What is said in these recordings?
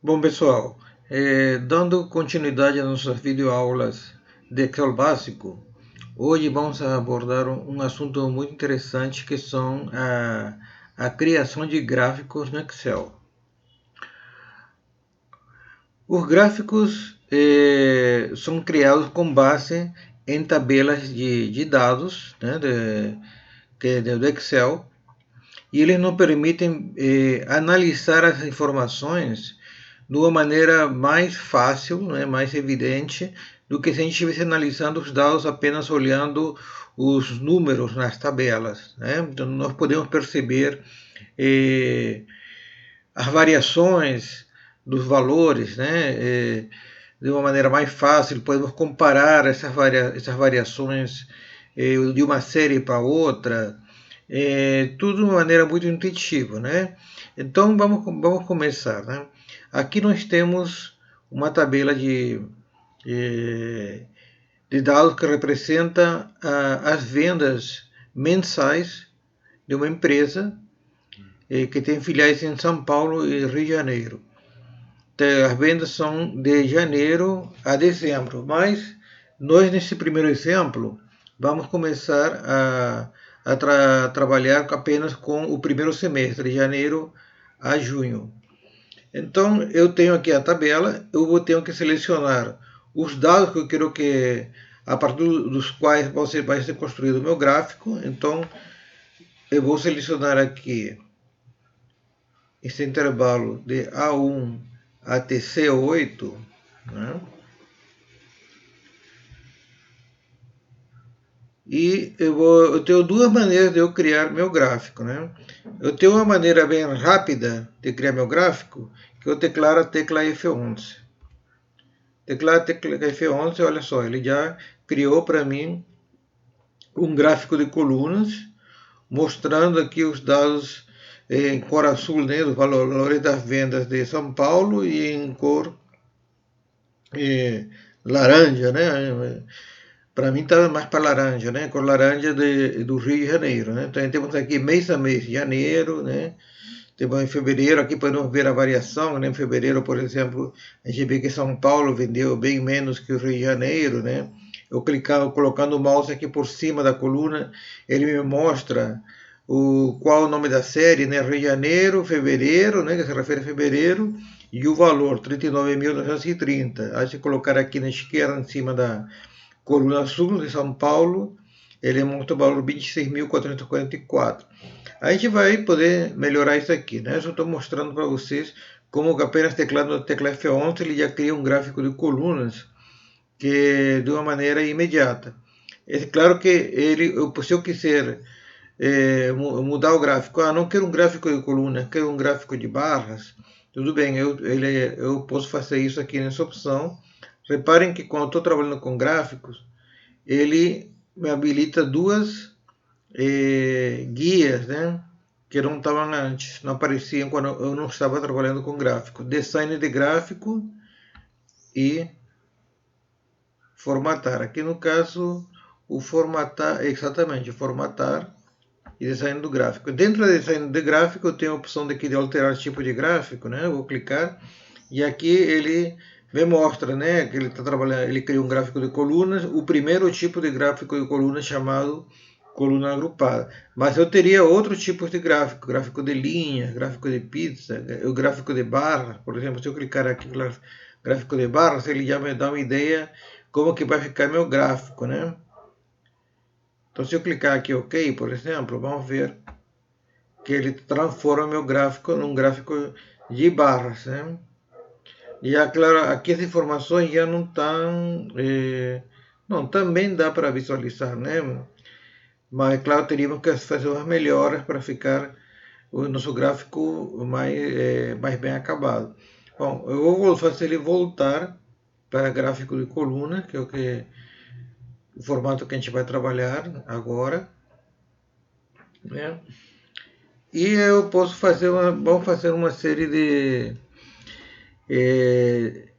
Bom, pessoal, dando continuidade às nossas videoaulas de Excel básico, hoje vamos abordar um assunto muito interessante que são a criação de gráficos no Excel. Os gráficos são criados com base em tabelas de dados, né, do Excel, e eles nos permitem analisar as informações de uma maneira mais fácil, né, mais evidente, do que se a gente estivesse analisando os dados apenas olhando os números nas tabelas. Né? Então, nós podemos perceber as variações dos valores, né, de uma maneira mais fácil, podemos comparar essas variações de uma série para outra, tudo de uma maneira muito intuitiva, né? Então vamos começar, né? Aqui nós temos uma tabela de dados que representa as vendas mensais de uma empresa que tem filiais em São Paulo e Rio de Janeiro. As vendas são de janeiro a dezembro, mas nós nesse primeiro exemplo vamos começar a trabalhar apenas com o primeiro semestre, de janeiro a junho. Então eu tenho aqui a tabela, eu tenho que selecionar os dados que eu quero que a partir dos quais vai ser construído o meu gráfico. Então eu vou selecionar aqui esse intervalo de A1 até C8, né? E eu tenho duas maneiras de eu criar meu gráfico, né? Eu tenho uma maneira bem rápida de criar meu gráfico, que eu teclaro a tecla F11. Teclar a tecla F11, olha só, ele já criou para mim um gráfico de colunas, mostrando aqui os dados em cor azul, né, dos valores das vendas de São Paulo, e em cor laranja, né? Para mim estava mais para laranja, né? Cor laranja do Rio de Janeiro, né? Então temos aqui mês a mês, janeiro, né? Temos em fevereiro, aqui podemos ver a variação, né? Em fevereiro, por exemplo, a gente vê que São Paulo vendeu bem menos que o Rio de Janeiro, né? Eu colocando o mouse aqui por cima da coluna, ele me mostra qual o nome da série, né? Rio de Janeiro, fevereiro, né? Que se refere a fevereiro, e o valor, 39.930. Aí se colocar aqui na esquerda, em cima da coluna sul de São Paulo, ele mostra o valor 26.444. A gente vai poder melhorar isso aqui, né? Eu só estou mostrando para vocês como apenas teclando a tecla F11 ele já cria um gráfico de colunas que de uma maneira imediata. É claro que se eu quiser mudar o gráfico, não quero um gráfico de colunas, quero um gráfico de barras, tudo bem, eu posso fazer isso aqui nessa opção. Reparem que quando estou trabalhando com gráficos, ele me habilita duas guias, né, que não estavam antes, não apareciam quando eu não estava trabalhando com gráfico. Design de gráfico e formatar. Aqui no caso, o formatar, exatamente, formatar e design do gráfico. Dentro do design de gráfico, eu tenho a opção aqui de alterar tipo de gráfico, né? Eu vou clicar e aqui ele me mostra, né, que ele está trabalhando, ele cria um gráfico de colunas, o primeiro tipo de gráfico de coluna chamado coluna agrupada. Mas eu teria outros tipos de gráfico, gráfico de linha, gráfico de pizza, o gráfico de barra. Por exemplo, se eu clicar aqui no gráfico de barras, ele já me dá uma ideia como que vai ficar meu gráfico, né? Então, se eu clicar aqui OK, por exemplo, vamos ver que ele transforma meu gráfico num gráfico de barras, né? E claro, aqui as informações já não estão... não, também dá para visualizar, né? Mas, claro, teríamos que fazer umas melhoras para ficar o nosso gráfico mais bem acabado. Bom, eu vou fazer ele voltar para gráfico de coluna, que é o formato que a gente vai trabalhar agora, né? E eu posso fazer vamos fazer uma série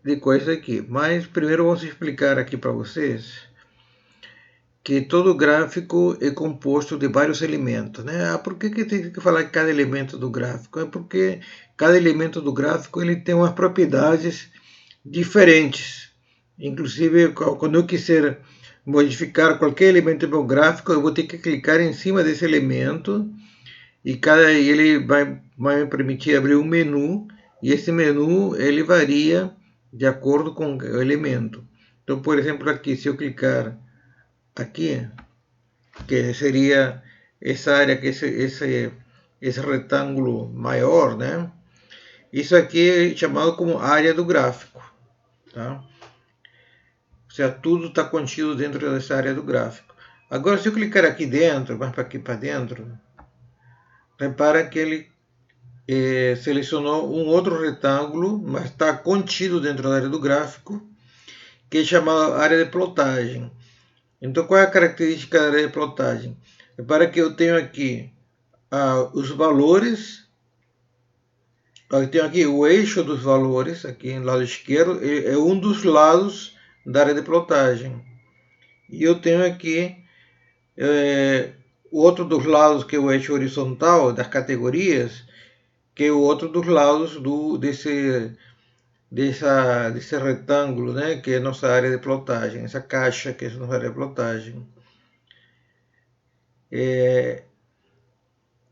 de coisas aqui. Mas primeiro eu vou explicar aqui para vocês que todo gráfico é composto de vários elementos, né? Ah, por que tem que falar de cada elemento do gráfico? É porque cada elemento do gráfico ele tem umas propriedades diferentes. Inclusive, quando eu quiser modificar qualquer elemento do meu gráfico, eu vou ter que clicar em cima desse elemento e ele vai me permitir abrir um menu, e esse menu ele varia de acordo com o elemento. Então, por exemplo, aqui, se eu clicar aqui, que seria essa área, que esse retângulo maior, né? Isso aqui é chamado como área do gráfico, tá? Ou seja, tudo está contido dentro dessa área do gráfico. Agora, se eu clicar aqui dentro, mais para aqui para dentro, repara que ele selecionou um outro retângulo, mas está contido dentro da área do gráfico, que é chamada área de plotagem. Então, qual é a característica da área de plotagem? Repara que eu tenho aqui os valores, eu tenho aqui o eixo dos valores, aqui no lado esquerdo, é um dos lados da área de plotagem. E eu tenho aqui o outro dos lados, que é o eixo horizontal das categorias, que é o outro dos lados desse retângulo, né, que é a nossa área de plotagem, essa caixa que é a nossa área de plotagem.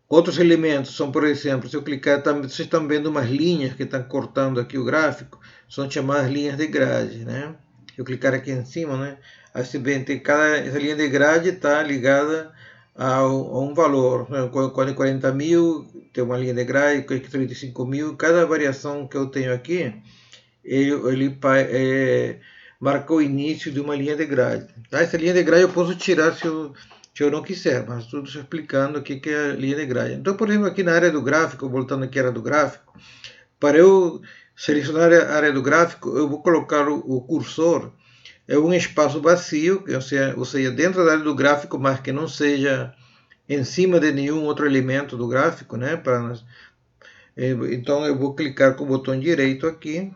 Outros elementos são, por exemplo, se eu clicar, vocês estão vendo umas linhas que estão cortando aqui o gráfico, são chamadas linhas de grade, né? Se eu clicar aqui em cima, né, aí você vê que essa linha de grade está ligada a um valor. Quando é 40 mil, tem uma linha de grade, 35 mil, cada variação que eu tenho aqui, ele marca o início de uma linha de grade. Tá? Essa linha de grade eu posso tirar se eu não quiser, mas tudo explicando o que é a linha de grade. Então, por exemplo, aqui na área do gráfico, voltando aqui à área do gráfico, para eu selecionar a área do gráfico, eu vou colocar o cursor em um espaço vazio, ou seja, dentro da área do gráfico, mas que não seja em cima de nenhum outro elemento do gráfico, né? Então, eu vou clicar com o botão direito aqui.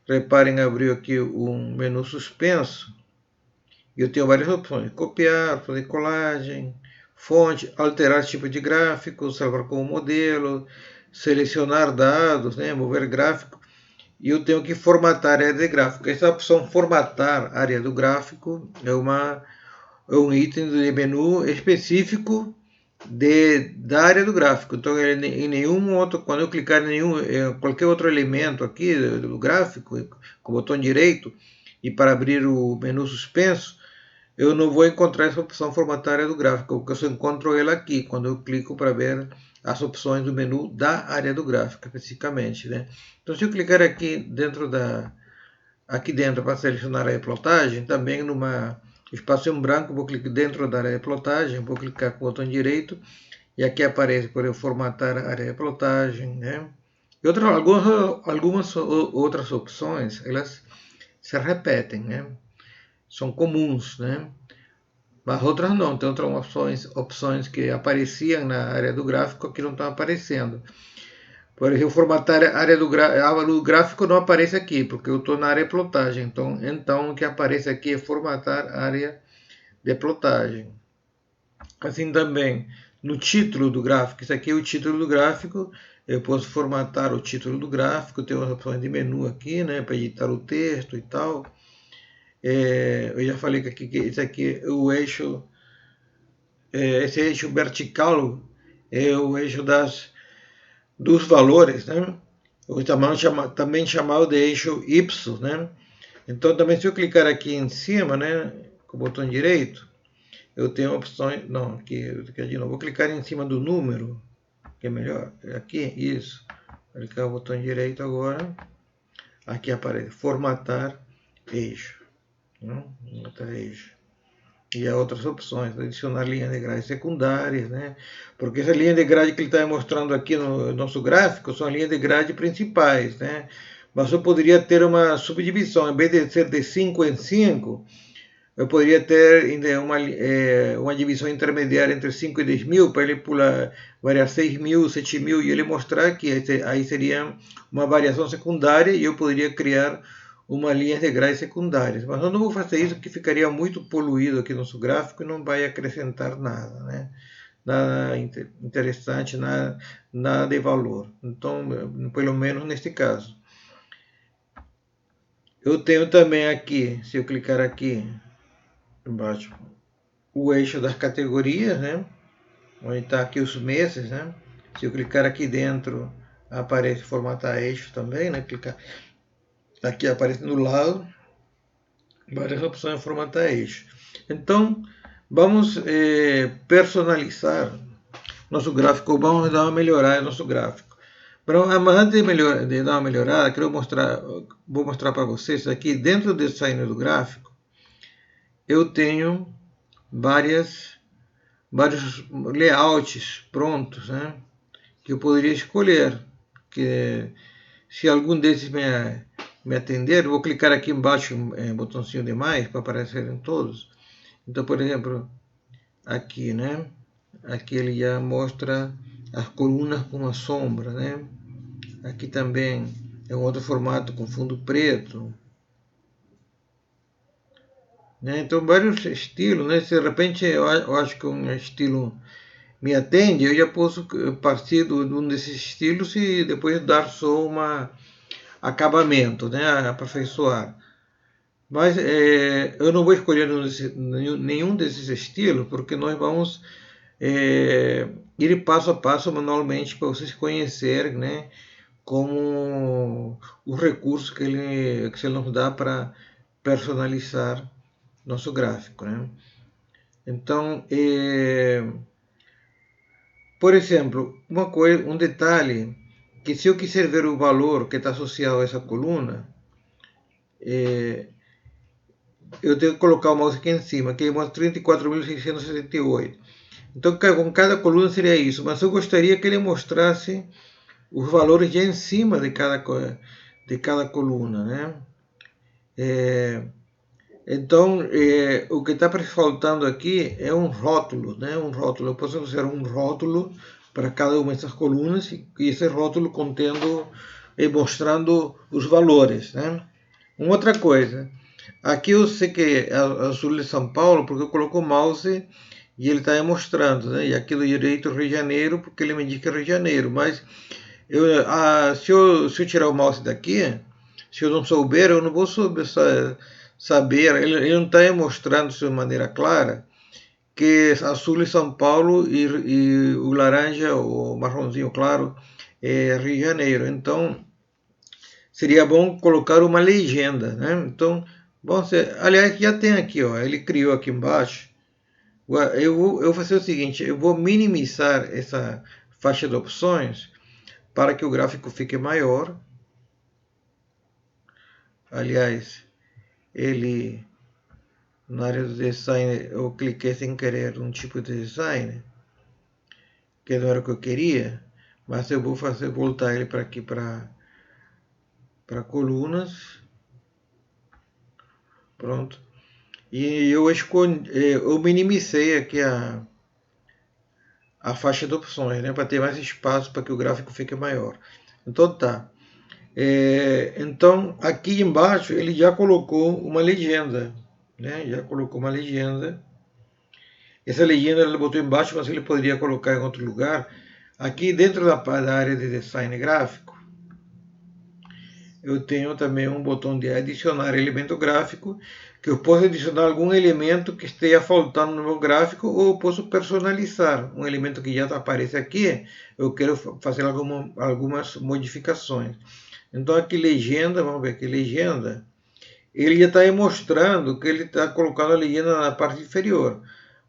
Reparem, abriu aqui um menu suspenso. Eu tenho várias opções: copiar, fazer colagem, fonte, alterar tipo de gráfico, salvar como modelo, selecionar dados, né, mover gráfico. E eu tenho que formatar a área de gráfico. Essa opção formatar a área do gráfico é um item de menu específico da área do gráfico. Então, em nenhum outro, quando eu clicar em qualquer outro elemento aqui do gráfico, com o botão direito, e para abrir o menu suspenso, eu não vou encontrar essa opção formatar área do gráfico, porque eu só encontro ela aqui, quando eu clico para ver as opções do menu da área do gráfico, especificamente, né? Então, se eu clicar aqui dentro para selecionar a área de plotagem, também numa espaço em branco, vou clicar dentro da área de plotagem, vou clicar com o botão direito, e aqui aparece para eu formatar a área de plotagem, né? E algumas outras opções, elas se repetem, né? São comuns, né? Mas outras não, tem outras opções que apareciam na área do gráfico que não estão aparecendo. Por exemplo, formatar a área do gráfico não aparece aqui, porque eu estou na área de plotagem. Então, o que aparece aqui é formatar a área de plotagem. Assim também, no título do gráfico, isso aqui é o título do gráfico, eu posso formatar o título do gráfico, tem umas opções de menu aqui, né, para editar o texto e tal. Eu já falei que esse aqui é o eixo, esse eixo vertical é o eixo dos valores, né? Também chamado de eixo Y, né? Então, também se eu clicar aqui em cima, né, com o botão direito, eu tenho opções, não, aqui de novo, vou clicar em cima do número, que é melhor, aqui, isso, vou clicar o botão direito agora, aqui aparece formatar eixo. Outra eixo. E há outras opções, adicionar linhas de grade secundárias, né? Porque essa linha de grade que ele está mostrando aqui no nosso gráfico são linhas de grade principais, né? Mas eu poderia ter uma subdivisão, em vez de ser de 5 em 5, eu poderia ter uma divisão intermediária entre 5 e 10 mil, para ele variar 6 mil, 7 mil, e ele mostrar que aí seria uma variação secundária, e eu poderia criar uma linha de grade secundárias. Mas eu não vou fazer isso porque ficaria muito poluído aqui no nosso gráfico e não vai acrescentar nada, né? Nada interessante, nada de valor. Então, pelo menos neste caso. Eu tenho também aqui, se eu clicar aqui embaixo, o eixo das categorias, né? Onde está aqui os meses, né? Se eu clicar aqui dentro, aparece formatar eixo também, né? Clicar aqui aparece no lado várias opções de formatar eixo. Então, vamos personalizar nosso gráfico, vamos dar uma melhorada no nosso gráfico. Mas antes de dar uma melhorada, vou mostrar para vocês aqui, dentro do design do gráfico, eu tenho vários layouts prontos, né, que eu poderia escolher. Que, se algum desses me atender, eu vou clicar aqui embaixo em botãozinho de mais para aparecerem todos. Então, por exemplo, aqui, né, aqui ele já mostra as colunas com a sombra, né. Aqui também é um outro formato com fundo preto, né? Então, vários estilos, né? Se de repente eu acho que um estilo me atende, eu já posso partir de um desses estilos e depois dar só um acabamento, né? Aperfeiçoar. Mas eu não vou escolher nenhum desses estilos, porque nós vamos ir passo a passo manualmente para vocês conhecerem, né? Como os recursos que ele nos dá para personalizar nosso gráfico, né? Então, por exemplo, um detalhe, que se eu quiser ver o valor que está associado a essa coluna, eu tenho que colocar o mouse aqui em cima, que mostra 34.678. Então, com cada coluna seria isso, mas eu gostaria que ele mostrasse os valores já em cima de cada coluna, né? Então, o que está faltando aqui é um rótulo, né? Um rótulo. Eu posso usar um rótulo para cada uma dessas colunas e esse rótulo contendo e mostrando os valores, né? Uma outra coisa, aqui eu sei que é azul de São Paulo porque eu coloco o mouse e ele está mostrando, né? E aqui do direito Rio de Janeiro porque ele me indica Rio de Janeiro, mas se eu tirar o mouse daqui, se eu não souber, eu não vou saber, ele não está mostrando de maneira clara que azul é São Paulo e o laranja, o marronzinho claro, é Rio de Janeiro. Então, seria bom colocar uma legenda, né? Então, aliás, já tem aqui, ó, ele criou aqui embaixo. Eu vou fazer o seguinte, eu vou minimizar essa faixa de opções para que o gráfico fique maior. Aliás, ele, na área do design, eu cliquei sem querer um tipo de design, que não era o que eu queria, mas eu vou voltar ele para aqui, para colunas. Pronto. E eu minimizei aqui a faixa de opções, né, para ter mais espaço para que o gráfico fique maior. Então tá. Então aqui embaixo ele já colocou uma legenda, né? Já colocou uma legenda. Essa legenda ele botou embaixo, mas ele poderia colocar em outro lugar. Aqui dentro da área de design gráfico, eu tenho também um botão de adicionar elemento gráfico, que eu posso adicionar algum elemento que esteja faltando no meu gráfico, ou eu posso personalizar um elemento que já aparece aqui, eu quero fazer algumas modificações. Então aqui legenda, vamos ver aqui legenda, ele já está aí mostrando que ele está colocando a legenda na parte inferior,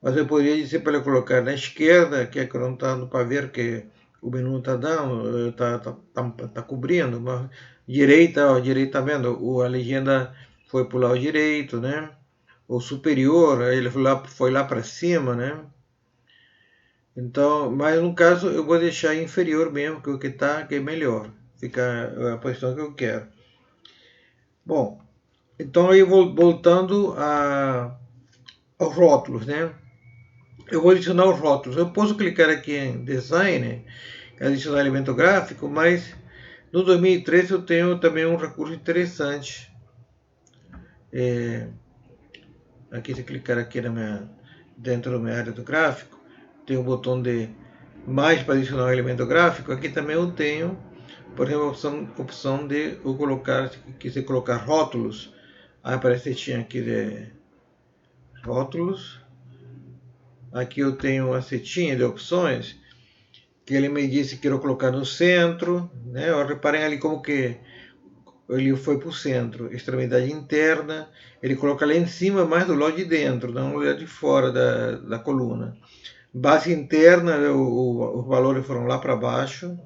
mas eu poderia dizer para ele colocar na esquerda, que é que não está dando para ver, que o menu está dando, está cobrindo, mas direita, tá vendo? A legenda foi para o lado direito, né? O superior, ele foi lá para cima, né? Então, mas no caso eu vou deixar inferior mesmo, que o que está, que é melhor, fica a posição que eu quero. Bom, então aí voltando aos rótulos, né? Eu vou adicionar os rótulos. Eu posso clicar aqui em Design, adicionar elemento gráfico, mas no 2013 eu tenho também um recurso interessante, Aqui, se clicar aqui dentro da minha área do gráfico, tem o botão de mais para adicionar um elemento gráfico. Aqui também eu tenho, por exemplo, a opção de eu colocar, se quiser colocar rótulos. Aí aparece a setinha aqui de rótulos. Aqui eu tenho a setinha de opções, que ele me disse que quero colocar no centro, né? Reparem ali como que ele foi para o centro. Extremidade interna, ele coloca lá em cima, mais do lado de dentro, não do lado de fora da coluna. Base interna, os valores foram lá para baixo.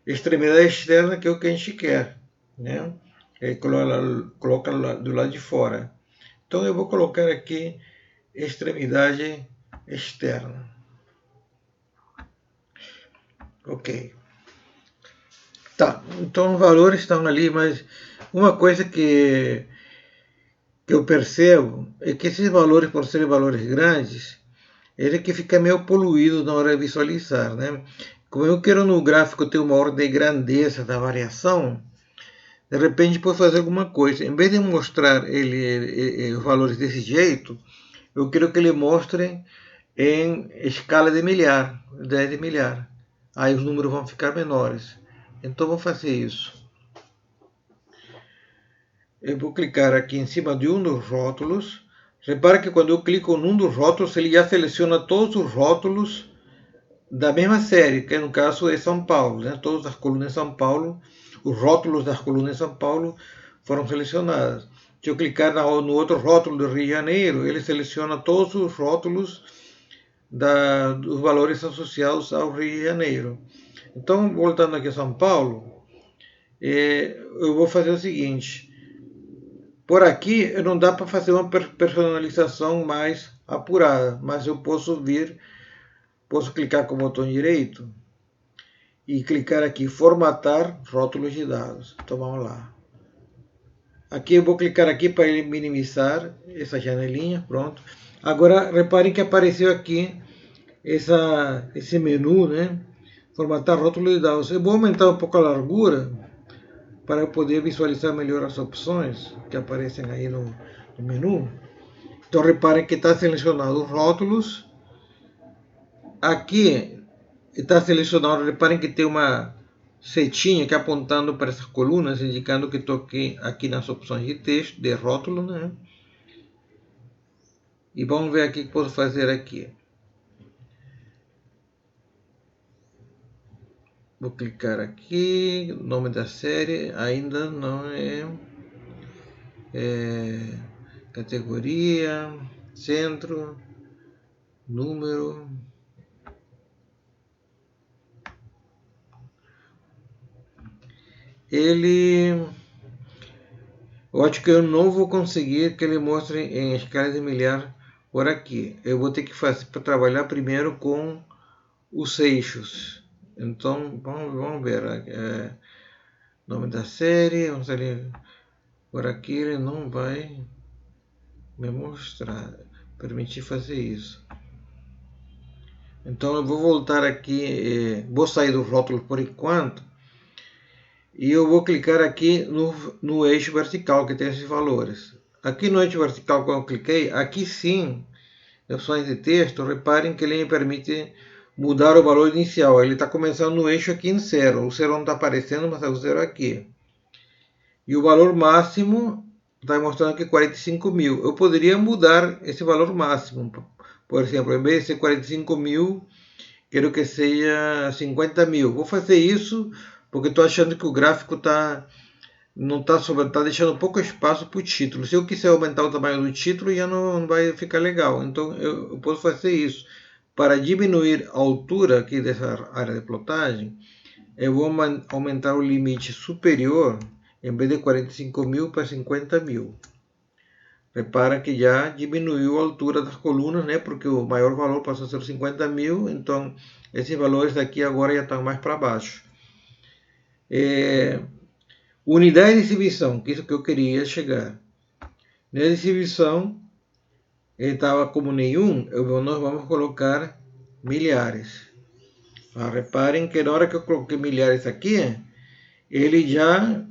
Extremidade externa, que é o que a gente quer, né? Ele coloca do lado de fora. Então eu vou colocar aqui extremidade externa. Ok. Tá, então os valores estão ali, mas uma coisa que eu percebo é que esses valores, por serem valores grandes, ele que fica meio poluído na hora de visualizar, né? Como eu quero no gráfico ter uma ordem de grandeza da variação, de repente posso fazer alguma coisa. Em vez de mostrar os valores desse jeito, eu quero que ele mostre em escala de milhar, 10 de milhar. Aí os números vão ficar menores. Então vou fazer isso. Eu vou clicar aqui em cima de um dos rótulos. Repara que quando eu clico num dos rótulos, ele já seleciona todos os rótulos da mesma série, que no caso é São Paulo, né? Todas as colunas de São Paulo, os rótulos das colunas de São Paulo foram selecionados. Se eu clicar no outro rótulo do Rio de Janeiro, ele seleciona todos os rótulos dos valores associados ao Rio de Janeiro. Então, voltando aqui a São Paulo, eu vou fazer o seguinte. Por aqui não dá para fazer uma personalização mais apurada, mas eu posso clicar com o botão direito e clicar aqui, formatar rótulos de dados. Então vamos lá. Aqui eu vou clicar aqui para ele minimizar essa janelinha, pronto. Agora reparem que apareceu aqui esse menu, né? Formatar rótulo de dados. Eu vou aumentar um pouco a largura para poder visualizar melhor as opções que aparecem aí no menu. Então reparem que está selecionado os rótulos. Aqui está selecionado, reparem que tem uma setinha que apontando para essas colunas, indicando que estou aqui nas opções de texto, de rótulo, né? E vamos ver aqui o que posso fazer aqui. Vou clicar aqui, nome da série ainda não categoria, centro, número. Eu acho que eu não vou conseguir que ele mostre em escala de milhar por aqui. Eu vou ter que trabalhar primeiro com os eixos. Então, vamos ver. Nome da série, vamos ali. Por aqui ele não vai me mostrar, permitir fazer isso. Então eu vou voltar aqui, vou sair do rótulo por enquanto. E eu vou clicar aqui no eixo vertical que tem esses valores. Aqui no eixo vertical, quando eu cliquei, aqui sim, opções de texto, reparem que ele me permite mudar o valor inicial. Ele está começando no eixo aqui em 0. O 0 não está aparecendo, mas é o 0 aqui. E o valor máximo está mostrando aqui 45 mil. Eu poderia mudar esse valor máximo. Por exemplo, em vez de ser 45 mil, quero que seja 50 mil. Vou fazer isso porque estou achando que o gráfico não está deixando pouco espaço para o título. Se eu quiser aumentar o tamanho do título, já não vai ficar legal. Então eu posso fazer isso. Para diminuir a altura aqui dessa área de plotagem, eu vou aumentar o limite superior, em vez de 45 mil, para 50 mil. Repara que já diminuiu a altura das colunas, né? Porque o maior valor passou a ser 50 mil, então esses valores aqui agora já estão mais para baixo. Unidade de exibição, que é isso que eu queria chegar. Na exibição, ele estava como nenhum, nós vamos colocar milhares. Reparem que na hora que eu coloquei milhares aqui, ele já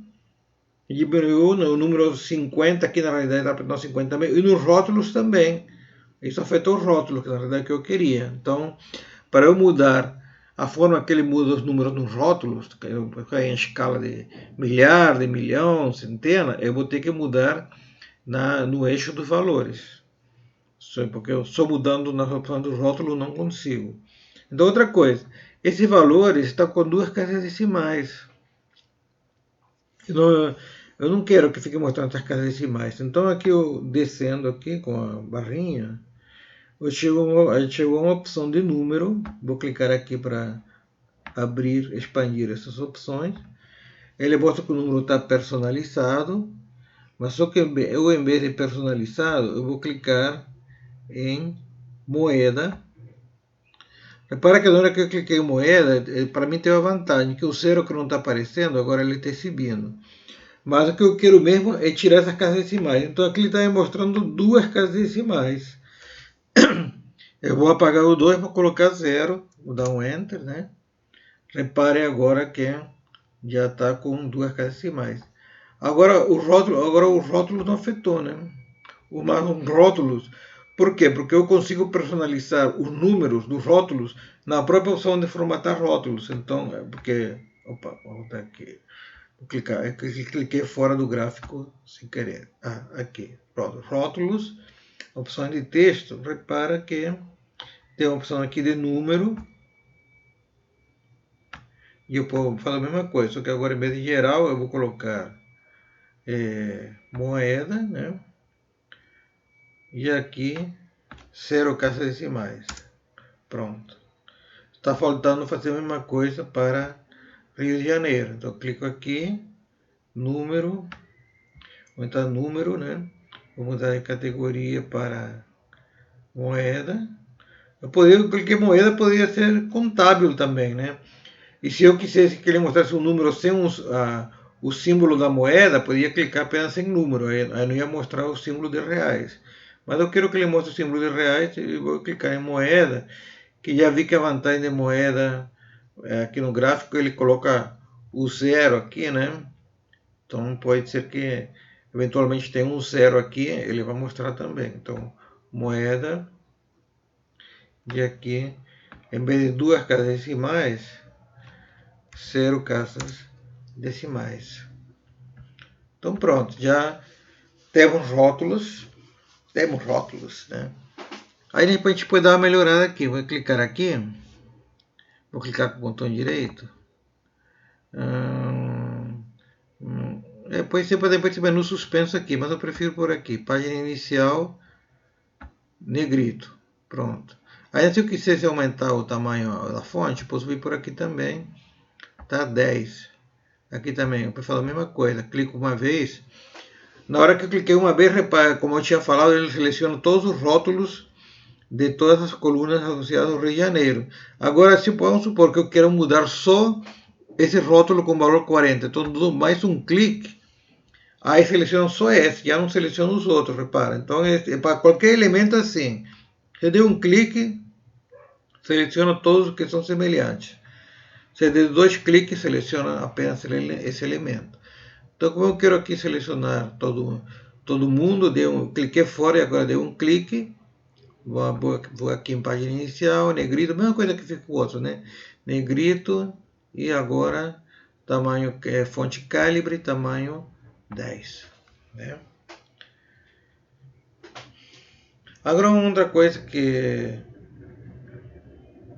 diminuiu o número 50, aqui na realidade está para 50 também, e nos rótulos também. Isso afetou os rótulos, que na realidade é que eu queria. Então, para eu mudar a forma que ele muda os números nos rótulos, que em escala de milhar, de milhão, centena, eu vou ter que mudar no eixo dos valores. Porque eu só mudando na opção do rótulo não consigo. Então, outra coisa, esses valores estão com 2 casas decimais. Eu não quero que fique mostrando essas casas decimais. Então, aqui eu descendo aqui com a barrinha, a gente chegou a uma opção de número. Vou clicar aqui para abrir, expandir essas opções. Ele mostra que o número está personalizado, mas só que eu, em vez de personalizado, eu vou clicar em moeda. Repara que na hora que eu cliquei em moeda, para mim tem uma vantagem, que o zero que não está aparecendo, agora ele está exibindo. Mas o que eu quero mesmo é tirar essas casas decimais. Então aqui ele está me mostrando 2 casas decimais. Eu vou apagar o 2 para colocar 0. Vou dar um Enter, né? Repare agora que já está com 2 casas decimais. Agora os rótulos não afetou, né? Os rótulos. Por quê? Porque eu consigo personalizar os números dos rótulos na própria opção de formatar rótulos. Então, porque... Opa, vou voltar aqui. Vou clicar. Eu cliquei fora do gráfico sem querer. Aqui. Pronto. Rótulos. Opções de texto. Repara que tem a opção aqui de número. E eu faço a mesma coisa, só que agora em vez de geral eu vou colocar moeda, né? E aqui 0 casas decimais. Pronto. Está faltando fazer a mesma coisa para Rio de Janeiro. Então eu clico aqui, número, vou entrar número, né? Vou mudar a categoria para moeda. Eu cliquei moeda, poderia ser contábil também, né? E se eu quisesse que ele mostrasse um número sem o símbolo da moeda, poderia clicar apenas em número, aí não ia mostrar o símbolo de reais. Mas eu quero que ele mostre o símbolo de reais e vou clicar em moeda, que já vi que a vantagem de moeda, aqui no gráfico ele coloca o 0 aqui, né? Então pode ser que eventualmente tenha um 0 aqui, ele vai mostrar também. Então, moeda, e aqui, em vez de 2 casas decimais, 0 casas decimais. Então pronto, já temos rótulos, né? Aí depois a gente pode dar uma melhorada aqui. Vou clicar aqui, vou clicar com o botão direito. Depois você pode ir no suspenso aqui, mas eu prefiro por aqui. Página inicial, negrito. Pronto. Aí se eu quisesse aumentar o tamanho da fonte, posso vir por aqui também. Tá 10. Aqui também, eu falo a mesma coisa. Clico uma vez. Na hora que eu cliquei uma vez, repare, como eu tinha falado, ele seleciona todos os rótulos de todas as colunas associadas ao Rio de Janeiro. Agora, se vamos supor que eu quero mudar só esse rótulo com valor 40, então dou mais um clique, aí seleciona só esse, já não seleciona os outros, repara. Então, para qualquer elemento assim, você deu um clique, seleciona todos os que são semelhantes. Você deu 2 cliques, seleciona apenas esse elemento. Então, como eu quero aqui selecionar todo mundo, cliquei fora e agora dei um clique. Vou aqui em página inicial, negrito, mesma coisa que fica com o outro, né? Negrito, e agora tamanho, fonte calibre, tamanho 10. Né? Agora uma outra coisa que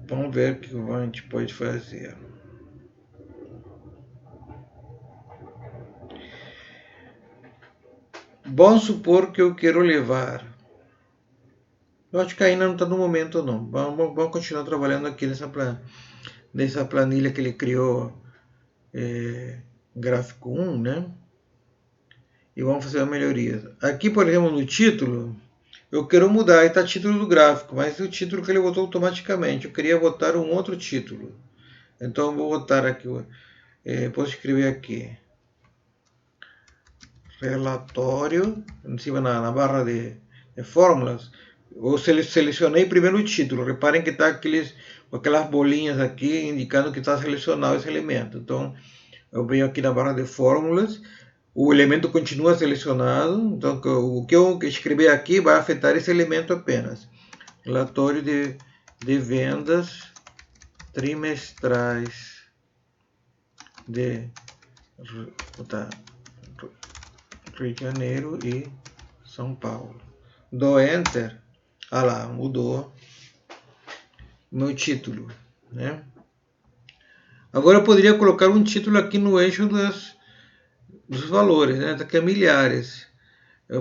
vamos ver o que a gente pode fazer. Vamos supor que eu quero levar. Eu acho que ainda não está no momento não. Vamos continuar trabalhando aqui nessa planilha que ele criou, gráfico 1, né? E vamos fazer uma melhoria. Aqui, por exemplo, no título, eu quero mudar. Aí está título do gráfico, mas o título que ele botou automaticamente. Eu queria botar um outro título. Então eu vou botar aqui, posso escrever aqui. Relatório, em cima na barra de fórmulas. Eu selecionei primeiro o título. Reparem que está aquelas bolinhas aqui indicando que está selecionado esse elemento. Então, eu venho aqui na barra de fórmulas, o elemento continua selecionado, então o que eu escrever aqui vai afetar esse elemento apenas. Relatório de vendas trimestrais de Rio de Janeiro e São Paulo. Dou Enter. Ah lá, mudou meu título, né? Agora eu poderia colocar um título aqui no eixo dos valores, né? Aqui é milhares.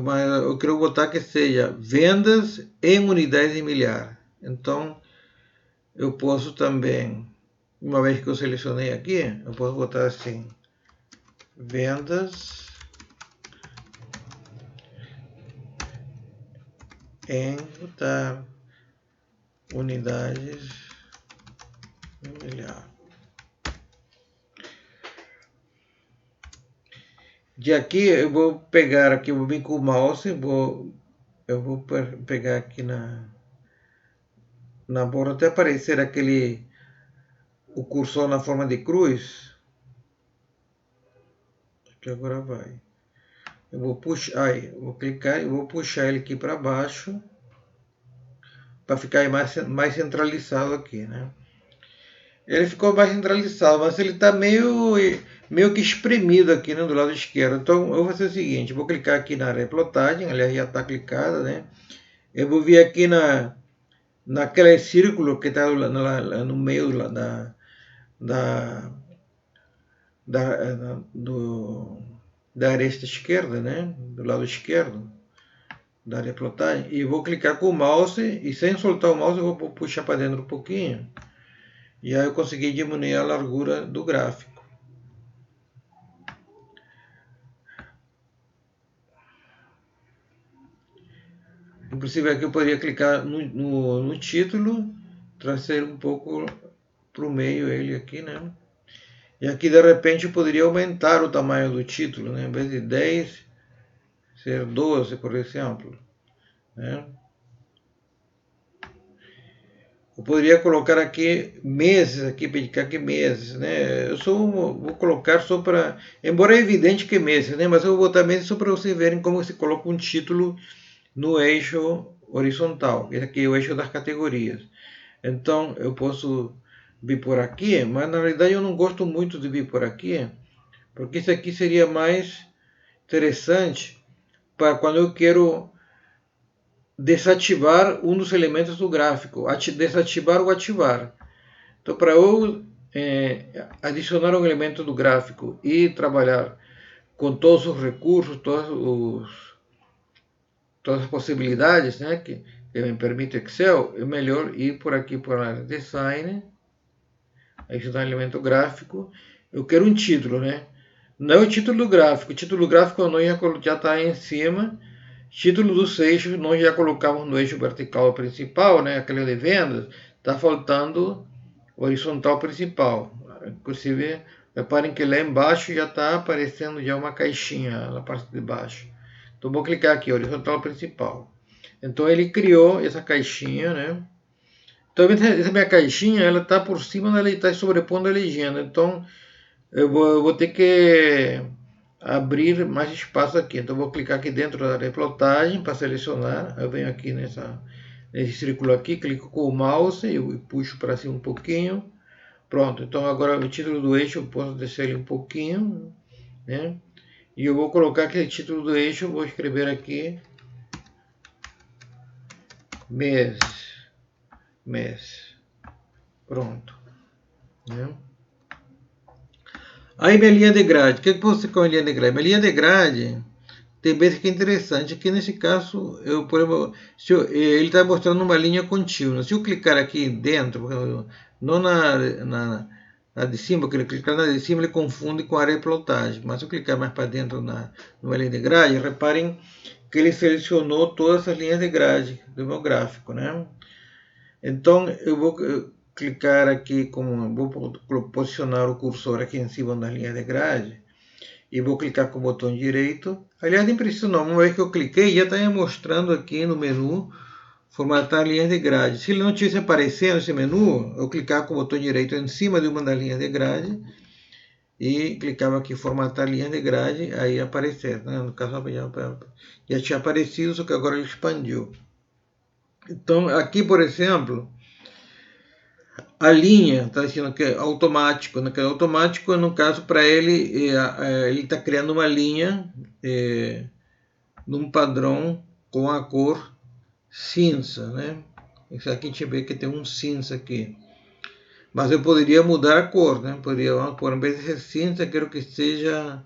Mas eu quero botar que seja vendas em unidades de milhar. Então eu posso também, uma vez que eu selecionei aqui, eu posso botar assim: vendas em unidades de milhar. De aqui eu vou pegar aqui, vou vir com o mouse, eu vou pegar aqui na borda até aparecer o cursor na forma de cruz. Aqui agora vai. Eu vou puxar, aí, vou clicar e vou puxar ele aqui para baixo para ficar mais centralizado aqui, né? Ele ficou mais centralizado, mas ele está meio que espremido aqui, né, do lado esquerdo. Então eu vou fazer o seguinte, vou clicar aqui na área de plotagem, aliás já está clicada, né? Eu vou vir aqui naquele círculo que está no meio da aresta esquerda, né? Do lado esquerdo da área de plotagem, e vou clicar com o mouse, e sem soltar o mouse eu vou puxar para dentro um pouquinho, e aí eu consegui diminuir a largura do gráfico. Inclusive aqui eu poderia clicar no título, trazer um pouco para o meio ele aqui, né? E aqui de repente eu poderia aumentar o tamanho do título, né? Em vez de 10, ser 12, por exemplo, né? Eu poderia colocar aqui meses, aqui indicar aqui meses, né? Eu vou colocar só para, embora é evidente que meses, né? Mas eu vou botar meses só para vocês verem como se coloca um título no eixo horizontal. Esse aqui é o eixo das categorias. Então eu posso vir por aqui, mas na realidade eu não gosto muito de vir por aqui, porque isso aqui seria mais interessante para quando eu quero desativar um dos elementos do gráfico, desativar ou ativar. Então, para eu adicionar um elemento do gráfico e trabalhar com todos os recursos, todas as possibilidades, né, que me permite Excel, é melhor ir por aqui para Design, adicionar elemento gráfico. Eu quero um título, né? Não é o título do gráfico. O título do gráfico já está em cima. Título dos eixos, nós já colocamos no eixo vertical principal, né? Aquele de vendas. Está faltando o horizontal principal. Inclusive, reparem que lá embaixo já está aparecendo já uma caixinha na parte de baixo. Então, vou clicar aqui, horizontal principal. Então, ele criou essa caixinha, né? Então, essa minha caixinha, ela está por cima, ela está sobrepondo a legenda. Então, eu vou ter que abrir mais espaço aqui. Então, vou clicar aqui dentro da área de plotagem para selecionar. Eu venho aqui nesse círculo aqui, clico com o mouse e puxo para cima um pouquinho. Pronto. Então, agora o título do eixo eu posso descer ele um pouquinho, né? E eu vou colocar aquele título do eixo, vou escrever aqui mês. Pronto, né? Aí minha linha de grade, o que você com a linha de grade? Minha linha de grade tem vezes que é interessante. Aqui nesse caso, por exemplo, ele está mostrando uma linha contínua. Se eu clicar aqui dentro, não na de cima, porque ele clicar na de cima ele confunde com a área de plotagem. Mas se eu clicar mais para dentro numa linha de grade, reparem que ele selecionou todas as linhas de grade do meu gráfico, né? Então eu vou clicar aqui, vou posicionar o cursor aqui em cima das linhas de grade e vou clicar com o botão direito. Aliás, nem preciso não, uma vez que eu cliquei, já está mostrando aqui no menu formatar linhas de grade. Se ele não estivesse aparecendo esse menu, eu clicar com o botão direito em cima de uma das linhas de grade e clicava aqui em formatar linhas de grade, aí aparecer, né? No caso já tinha aparecido, só que agora ele expandiu. Então aqui, por exemplo, a linha está dizendo que é automático, né? Que é automático, no caso, para ele, ele está criando uma linha num padrão com a cor cinza, né? Isso aqui a gente vê que tem um cinza aqui. Mas eu poderia mudar a cor, né? Poderia, vamos por, em vez de ser cinza, quero que seja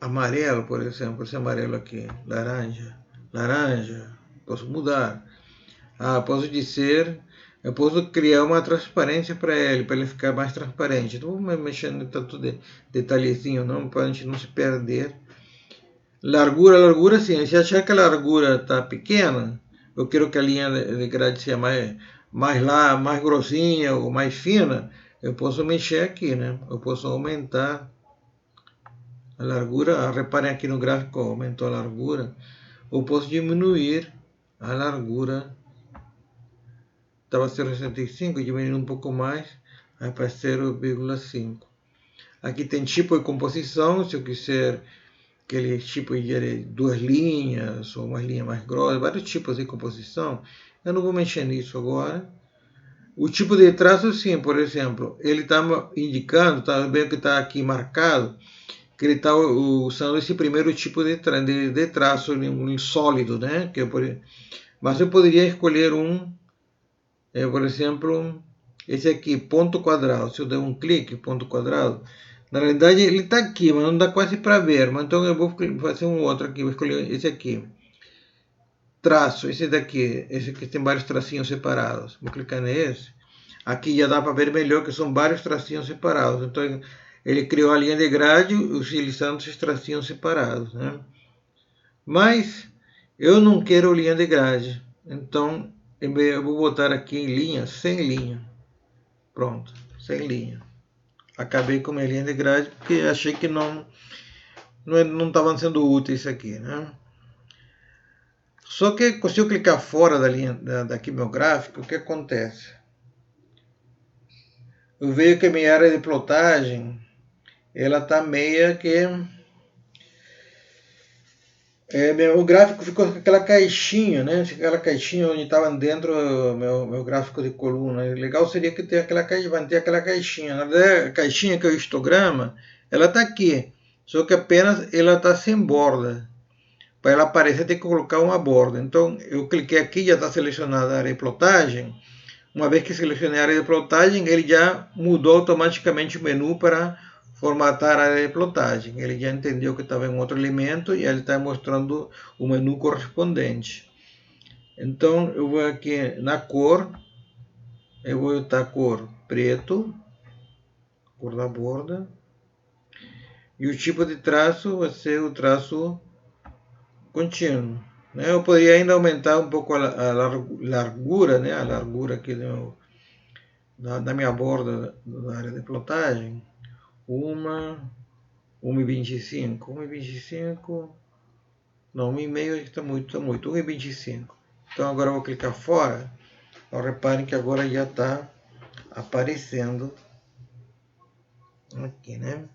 amarelo, por exemplo. Esse amarelo aqui, laranja. Laranja, posso mudar. Posso dizer, eu posso criar uma transparência para ele ficar mais transparente. Não vou mexer no tanto detalhezinho, não, para a gente não se perder. Largura sim. Se achar que a largura está pequena, eu quero que a linha de grade seja mais grossinha ou mais fina, eu posso mexer aqui, né? Eu posso aumentar a largura. Reparem aqui no gráfico, aumentou a largura. Ou posso diminuir a largura. Estava 0,65, diminuindo um pouco mais, aí para 0,5. Aqui tem tipo de composição, se eu quiser aquele tipo de 2 linhas, ou uma linha mais grossa, vários tipos de composição. Eu não vou mexer nisso agora. O tipo de traço, sim, por exemplo, ele está indicando, está vendo que está aqui marcado, que ele está usando esse primeiro tipo de traço sólido, né? Mas eu poderia escolher por exemplo, esse aqui, ponto quadrado. Se eu der um clique, ponto quadrado, na realidade ele está aqui, mas não dá quase para ver. Mas então eu vou fazer um outro aqui, vou escolher esse aqui. Traço, esse daqui, esse aqui tem vários tracinhos separados. Vou clicar nesse. Aqui já dá para ver melhor que são vários tracinhos separados. Então ele criou a linha de grade utilizando esses tracinhos separados, né? Mas eu não quero linha de grade. Então eu vou botar aqui em linha, sem linha. Pronto, sem linha. Acabei com minha linha de grade porque achei que não estavam sendo úteis aqui, né? Só que se eu clicar fora da linha daqui meu gráfico, o que acontece? Eu vejo que a minha área de plotagem ela está meia que o gráfico ficou com aquela caixinha, né? Aquela caixinha onde estava dentro meu gráfico de coluna. O legal seria que ter manter aquela caixinha. Na verdade, a caixinha que é o histograma, ela está aqui. Só que apenas ela está sem borda. Para ela aparecer, tem que colocar uma borda. Então, eu cliquei aqui, já está selecionada a área de plotagem. Uma vez que selecionei a área de plotagem, ele já mudou automaticamente o menu para formatar a área de plotagem. Ele já entendeu que estava em outro elemento e ele está mostrando o menu correspondente. Então, eu vou aqui na cor, eu vou botar a cor preto, cor da borda, e o tipo de traço vai ser o traço contínuo. Né? Eu poderia ainda aumentar um pouco a largura, né? A largura aqui da minha borda da área de plotagem. 1,25. 1,25. Não, 1,5 está muito, 1,25. Então agora eu vou clicar fora. Então, reparem que agora já está aparecendo aqui, né?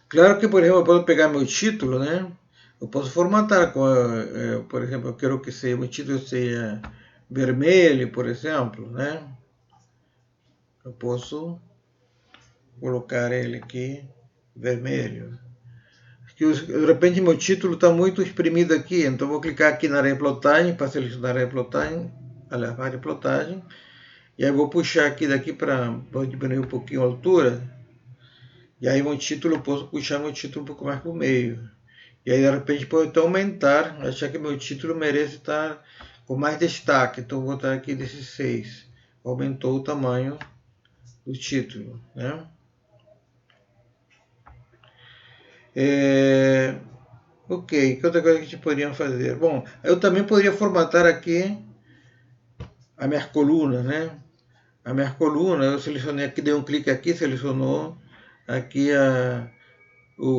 Claro que, por exemplo, eu posso pegar meu título, né? Eu posso formatar, por exemplo, eu quero que meu título seja vermelho, por exemplo, né? Eu posso colocar ele aqui vermelho. De repente meu título está muito exprimido aqui, então vou clicar aqui na área de plotagem para selecionar a área de plotagem, e aí vou puxar aqui daqui vou diminuir um pouquinho a altura, e aí meu título, eu posso puxar meu título um pouco mais para o meio. E aí de repente pode até aumentar, achar que meu título merece estar com mais destaque, então vou botar aqui 16. Aumentou o tamanho do título, né? Ok, que outra coisa que a gente poderia fazer? Bom, eu também poderia formatar aqui a minha coluna, né? A minha coluna, eu selecionei aqui, dei um clique aqui, selecionou aqui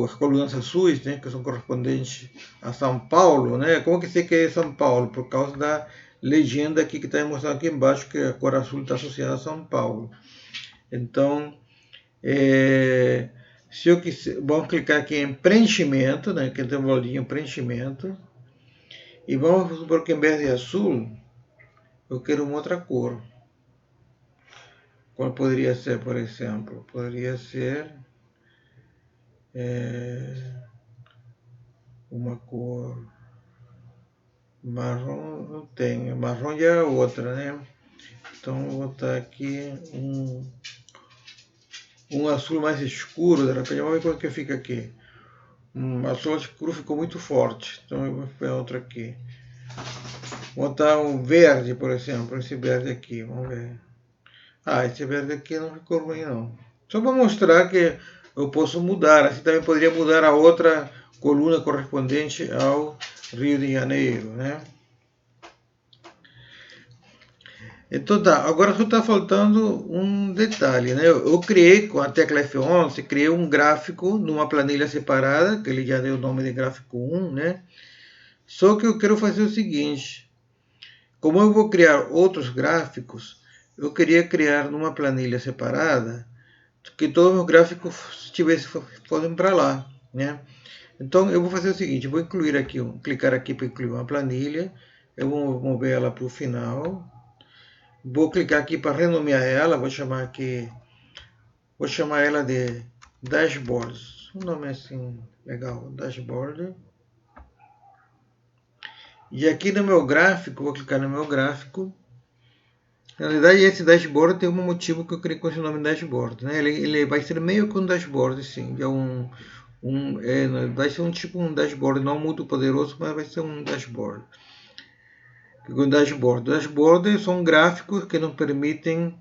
as colunas azuis, né, que são correspondentes a São Paulo, né? Como que sei que é São Paulo? Por causa da legenda aqui que está mostrando aqui embaixo, que a cor azul está associada a São Paulo. Então, se eu quiser, vamos clicar aqui em preenchimento, né, que tem um bolinho preenchimento, e vamos supor que em vez de azul, eu quero uma outra cor. Qual poderia ser, por exemplo? Poderia ser uma cor marrom, não tem, marrom já é outra, né? Então vou botar aqui um azul mais escuro, de repente, vamos ver qual que fica aqui. Azul escuro ficou muito forte, então eu vou pegar outro aqui. Vou botar um verde, por exemplo, esse verde aqui, vamos ver. Esse verde aqui não ficou ruim não. Só para mostrar que eu posso mudar, assim também poderia mudar a outra coluna correspondente ao Rio de Janeiro, né? Então tá, agora só está faltando um detalhe, né? Eu criei com a tecla F11, criei um gráfico numa planilha separada, que ele já deu o nome de gráfico 1, né? Só que eu quero fazer o seguinte, como eu vou criar outros gráficos, eu queria criar numa planilha separada, que todos os gráficos fossem para lá, né? Então eu vou fazer o seguinte, vou incluir aqui, clicar aqui para incluir uma planilha, eu vou mover ela para o final, vou clicar aqui para renomear ela, vou chamar ela de dashboards, um nome assim legal, dashboard. E aqui no meu gráfico, vou clicar no meu gráfico. Na verdade, esse dashboard tem um motivo que eu criei com esse nome dashboard, né? Ele vai ser meio que um dashboard, sim, é vai ser um tipo um dashboard, não muito poderoso, mas vai ser um dashboard. Dashboard são gráficos que nos permitem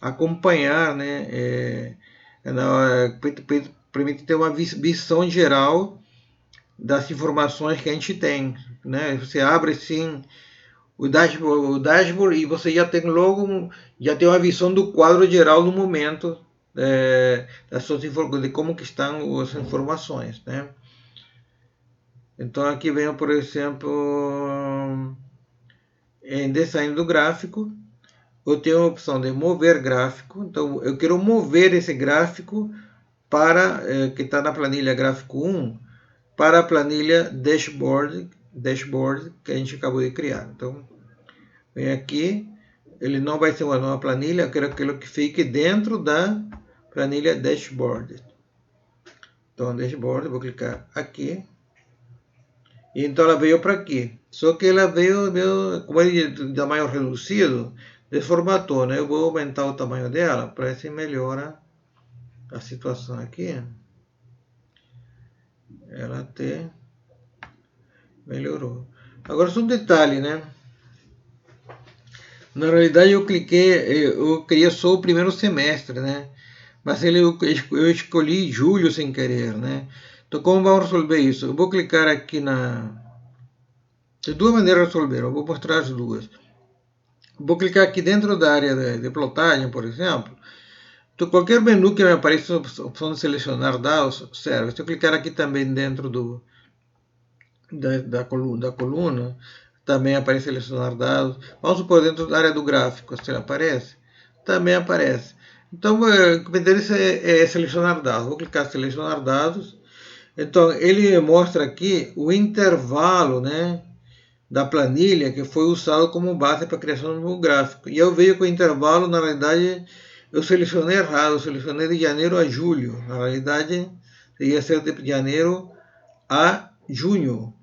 acompanhar, né? Permite ter uma visão geral das informações que a gente tem, né? Você abre sim o dashboard e você já tem logo uma visão do quadro geral no momento de como que estão as informações, né? Então aqui vem, por exemplo, em design do gráfico, eu tenho a opção de mover gráfico. Então eu quero mover esse gráfico para que está na planilha gráfico 1 para a planilha dashboard que a gente acabou de criar. Então vem aqui, ele não vai ser uma nova planilha, eu quero aquilo que fique dentro da planilha dashboard. Então dashboard, vou clicar aqui. E então ela veio para aqui. Só que ela veio, como ele é de tamanho reduzido, desformatou, né? Eu vou aumentar o tamanho dela para ver se melhora a situação aqui. Ela até melhorou. Agora só um detalhe, né? Na realidade eu queria só o primeiro semestre, né? Mas eu escolhi julho sem querer, né? Então como vamos resolver isso? Eu vou clicar aqui de duas maneiras de resolver, eu vou mostrar as duas. Vou clicar aqui dentro da área de plotagem, por exemplo. Então, qualquer menu que me apareça a opção de selecionar dados serve. Se eu clicar aqui também dentro da coluna, também aparece selecionar dados. Vamos supor, dentro da área do gráfico, se ele aparece, também aparece. Então, o que me interessa é selecionar dados. Vou clicar em selecionar dados. Então, ele mostra aqui o intervalo, né, da planilha que foi usado como base para a criação do meu gráfico. E eu vejo que o intervalo, na realidade, eu selecionei errado. Eu selecionei de janeiro a julho. Na realidade, deveria ser de janeiro a junho.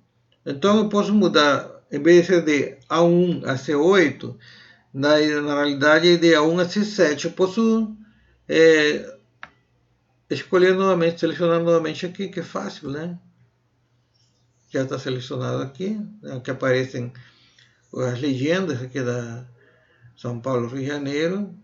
Então, eu posso mudar, em vez de ser de A1 a C8, na realidade, de A1 a C7. Eu posso escolher novamente, selecionar novamente aqui, que é fácil, né? Já está selecionado aqui, né? Que aparecem as legendas aqui da São Paulo, Rio de Janeiro,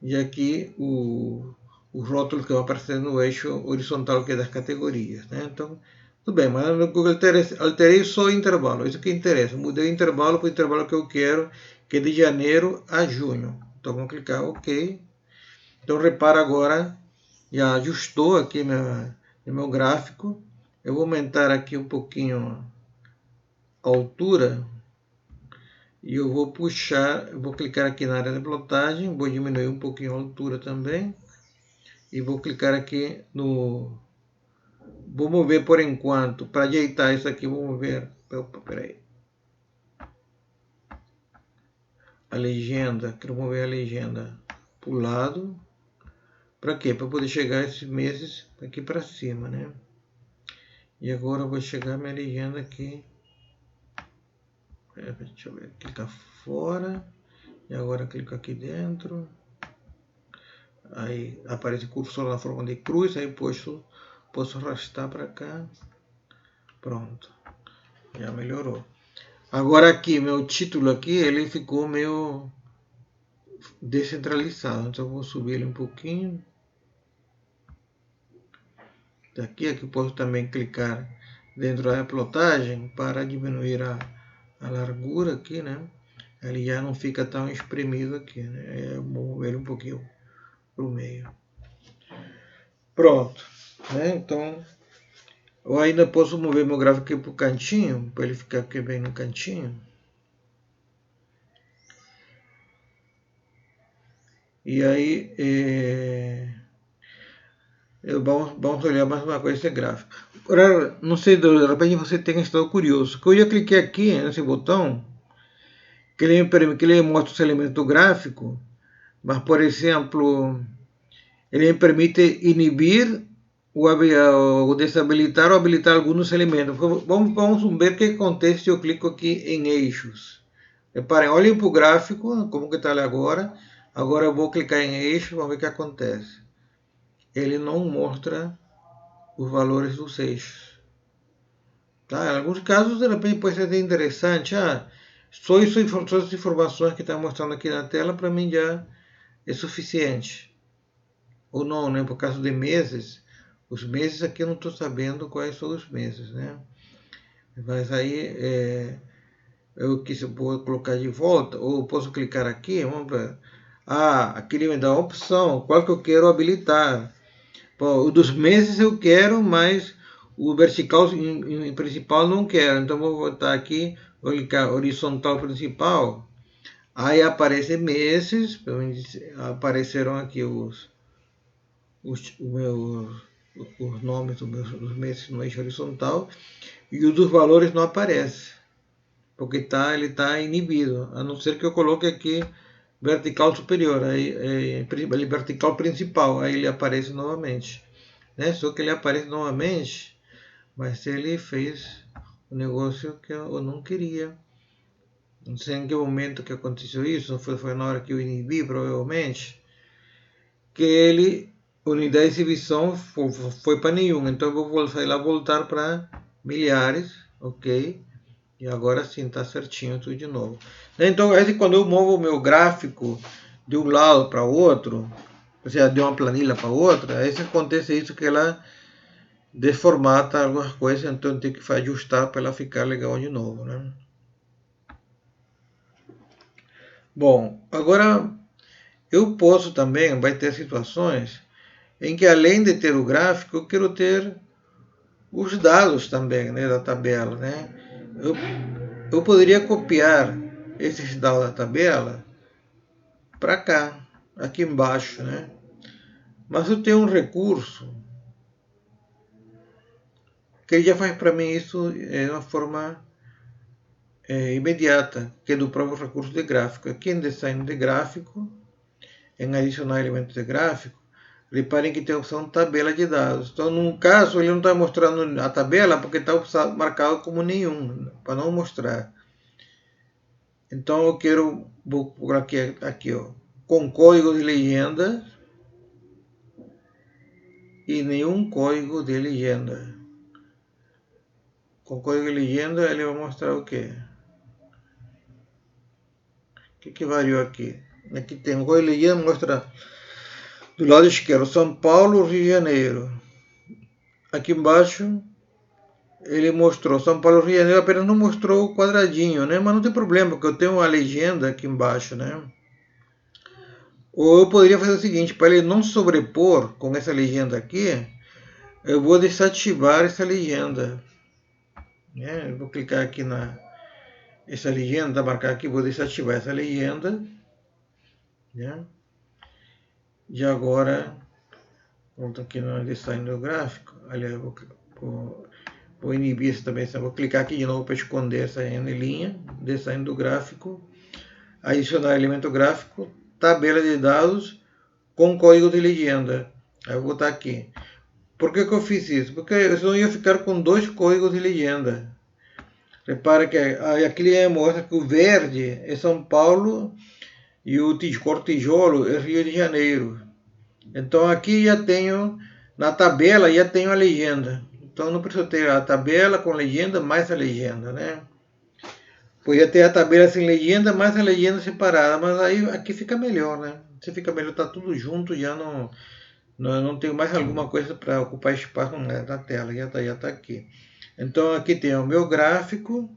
e aqui o rótulo que vai aparecer no eixo horizontal, que é das categorias, né? Então, tudo bem, mas no Google alterei só o intervalo, isso que interessa. Mudei o intervalo para o intervalo que eu quero, que é de janeiro a junho. Então, vamos clicar OK. Então, repara agora, já ajustou aqui no meu gráfico. Eu vou aumentar aqui um pouquinho a altura e eu vou puxar, eu vou clicar aqui na área de plotagem, vou diminuir um pouquinho a altura também e vou clicar aqui no... Vou mover por enquanto, para ajeitar isso aqui, vou mover, peraí, a legenda, quero mover a legenda para o lado. Para quê? Para poder chegar esses meses aqui para cima, né? E agora eu vou chegar minha legenda aqui. Deixa eu ver, clicar fora. E agora clico aqui dentro. Aí aparece o cursor na forma de cruz. Aí posso arrastar para cá. Pronto. Já melhorou. Agora aqui, meu título aqui, ele ficou meio descentralizado. Então eu vou subir ele um pouquinho. Aqui eu posso também clicar dentro da plotagem para diminuir a largura aqui, né? Ele já não fica tão espremido aqui, né? Eu vou mover um pouquinho para o meio. Pronto, né? Então, eu ainda posso mover meu gráfico aqui para o cantinho, para ele ficar aqui bem no cantinho. E aí, vamos olhar mais uma coisa esse gráfico. Agora, não sei, de repente você tenha estado curioso, que eu já cliquei aqui nesse botão, que ele mostra os elementos do gráfico, mas, por exemplo, ele me permite inibir ou desabilitar ou habilitar alguns elementos. Vamos ver o que acontece se eu clico aqui em eixos. Reparem, olhem para o gráfico, como que está ali agora. Agora eu vou clicar em eixos, vamos ver o que acontece. Ele não mostra os valores dos eixos. Tá? Em alguns casos, de repente, pode ser interessante. Só essas informações que está mostrando aqui na tela, para mim já é suficiente. Ou não, né? Por causa de meses, os meses aqui eu não estou sabendo quais são os meses, né? Mas aí eu vou colocar de volta, ou posso clicar aqui, vamos ver. Aqui ele me dá uma opção, qual que eu quero habilitar. Bom, o dos meses eu quero, mas o vertical em principal não quero. Então vou voltar aqui, vou clicar horizontal principal. Aí aparecem meses, apareceram aqui os nomes dos meses no eixo horizontal e os dos valores não aparecem, porque ele está inibido, a não ser que eu coloque aqui vertical superior, aí vertical principal, aí ele aparece novamente, né? Só que ele aparece novamente, mas ele fez um negócio que eu não queria. Não sei em que momento que aconteceu isso, foi na hora que eu inibi, provavelmente, que ele, unidade de exibição foi para nenhum, então eu vou voltar para milhares, ok? E agora sim está certinho tudo de novo. Então, quando eu movo o meu gráfico de um lado para o outro, ou seja, de uma planilha para outra, aí acontece isso que ela deformata algumas coisas, então eu tenho que ajustar para ela ficar legal de novo, né? Bom, agora eu posso também, vai ter situações em que além de ter o gráfico, eu quero ter os dados também, né, da tabela, né? Eu poderia copiar esses dados da tabela para cá, aqui embaixo, né? Mas eu tenho um recurso que ele já faz para mim isso de uma forma imediata, que é do próprio recurso de gráfico. Aqui em design de gráfico, em adicionar elementos de gráfico, reparem que tem a opção tabela de dados. Então, num caso, ele não está mostrando a tabela porque está marcado como nenhum, para não mostrar. Então, vou por aqui ó, com código de legenda e nenhum código de legenda. Com código de legenda, ele vai mostrar o quê? O que variou aqui? Aqui tem um código de legenda, mostra do lado esquerdo São Paulo, Rio de Janeiro. Aqui embaixo ele mostrou São Paulo, Rio de Janeiro, apenas não mostrou o quadradinho, né? Mas não tem problema, porque eu tenho uma legenda aqui embaixo, né? Ou eu poderia fazer o seguinte, para ele não sobrepor com essa legenda aqui, eu vou desativar essa legenda. Né? Eu vou clicar aqui na essa legenda, marcar aqui, vou desativar essa legenda. Né? E agora, vamos aqui no design do gráfico. Aliás, vou inibir isso também. Vou clicar aqui de novo para esconder essa linha. Design do gráfico. Adicionar elemento gráfico. Tabela de dados com código de legenda. Aí eu vou botar aqui. Por que eu fiz isso? Porque eu senão ia ficar com dois códigos de legenda. Repara que aqui ele mostra que o verde é São Paulo e o cor tijolo é Rio de Janeiro. Então aqui já tenho, na tabela já tenho a legenda. Então não preciso ter a tabela com legenda mais a legenda, né? Podia ter a tabela sem legenda mais a legenda separada, mas aí aqui fica melhor, né? Se fica melhor, tá tudo junto, já não tenho mais alguma coisa para ocupar espaço na tela, já tá aqui. Então aqui tem o meu gráfico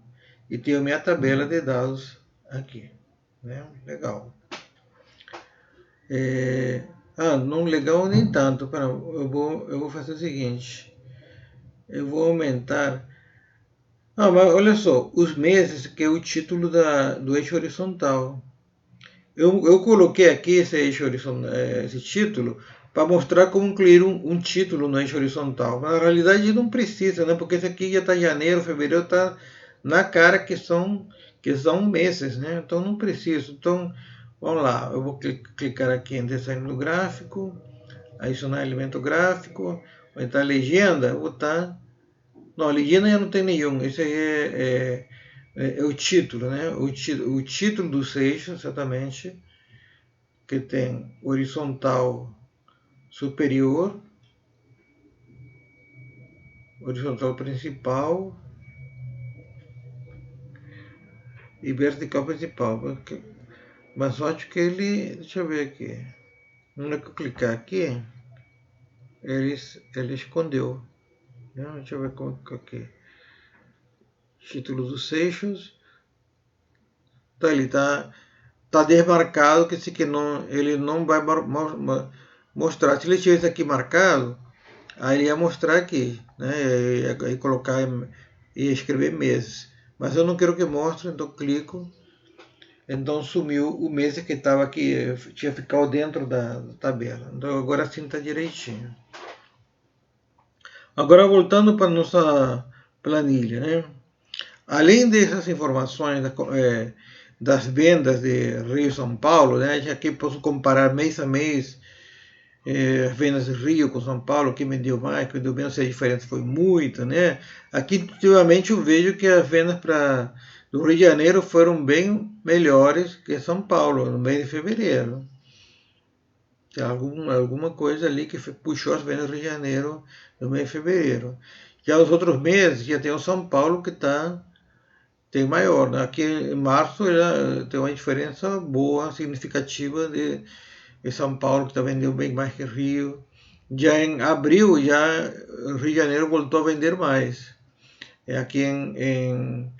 e tem a minha tabela de dados aqui, né? Legal. Não legal nem tanto. Eu vou fazer o seguinte. Eu vou aumentar. Mas olha só, os meses, que é o título do eixo horizontal. Eu coloquei aqui esse eixo horizontal, esse título, para mostrar como incluir um título no eixo horizontal. Mas na realidade não precisa, né? Porque esse aqui já está janeiro, fevereiro, está na cara que são meses, né? Então não precisa. Então, vamos lá, eu vou clicar aqui em design do gráfico, adicionar elemento gráfico, vai estar legenda, vou botar. Não, legenda já não tem nenhum. Esse aí é o título, né? O título dos eixos, exatamente, que tem horizontal superior, horizontal principal e vertical principal. Mas só que ele, deixa eu ver aqui. Na hora que eu clicar aqui, ele escondeu. Deixa eu ver como que aqui. Título dos eixos. Tá, ele tá desmarcado, que ele não vai mostrar. Se ele tivesse aqui marcado, aí ele ia mostrar aqui, né? Aí colocar e escrever meses. Mas eu não quero que mostre, então clico. Então sumiu o mês que estava aqui, tinha ficado dentro da tabela. Então agora sim está direitinho. Agora voltando para nossa planilha, né? Além dessas informações das vendas de Rio e São Paulo, né? Aqui posso comparar mês a mês as vendas de Rio com São Paulo, quem vendeu mais, quem vendeu menos, se a diferença foi muita, né? Aqui, intuitivamente, eu vejo que as vendas do Rio de Janeiro foram bem melhores que São Paulo, no mês de fevereiro. Tem alguma coisa ali que puxou as vendas do Rio de Janeiro no mês de fevereiro. Já os outros meses, já tem o São Paulo que tem maior, né? Aqui em março tem uma diferença boa, significativa de São Paulo, que está vendendo bem mais que Rio. Já em abril, já o Rio de Janeiro voltou a vender mais. Aqui em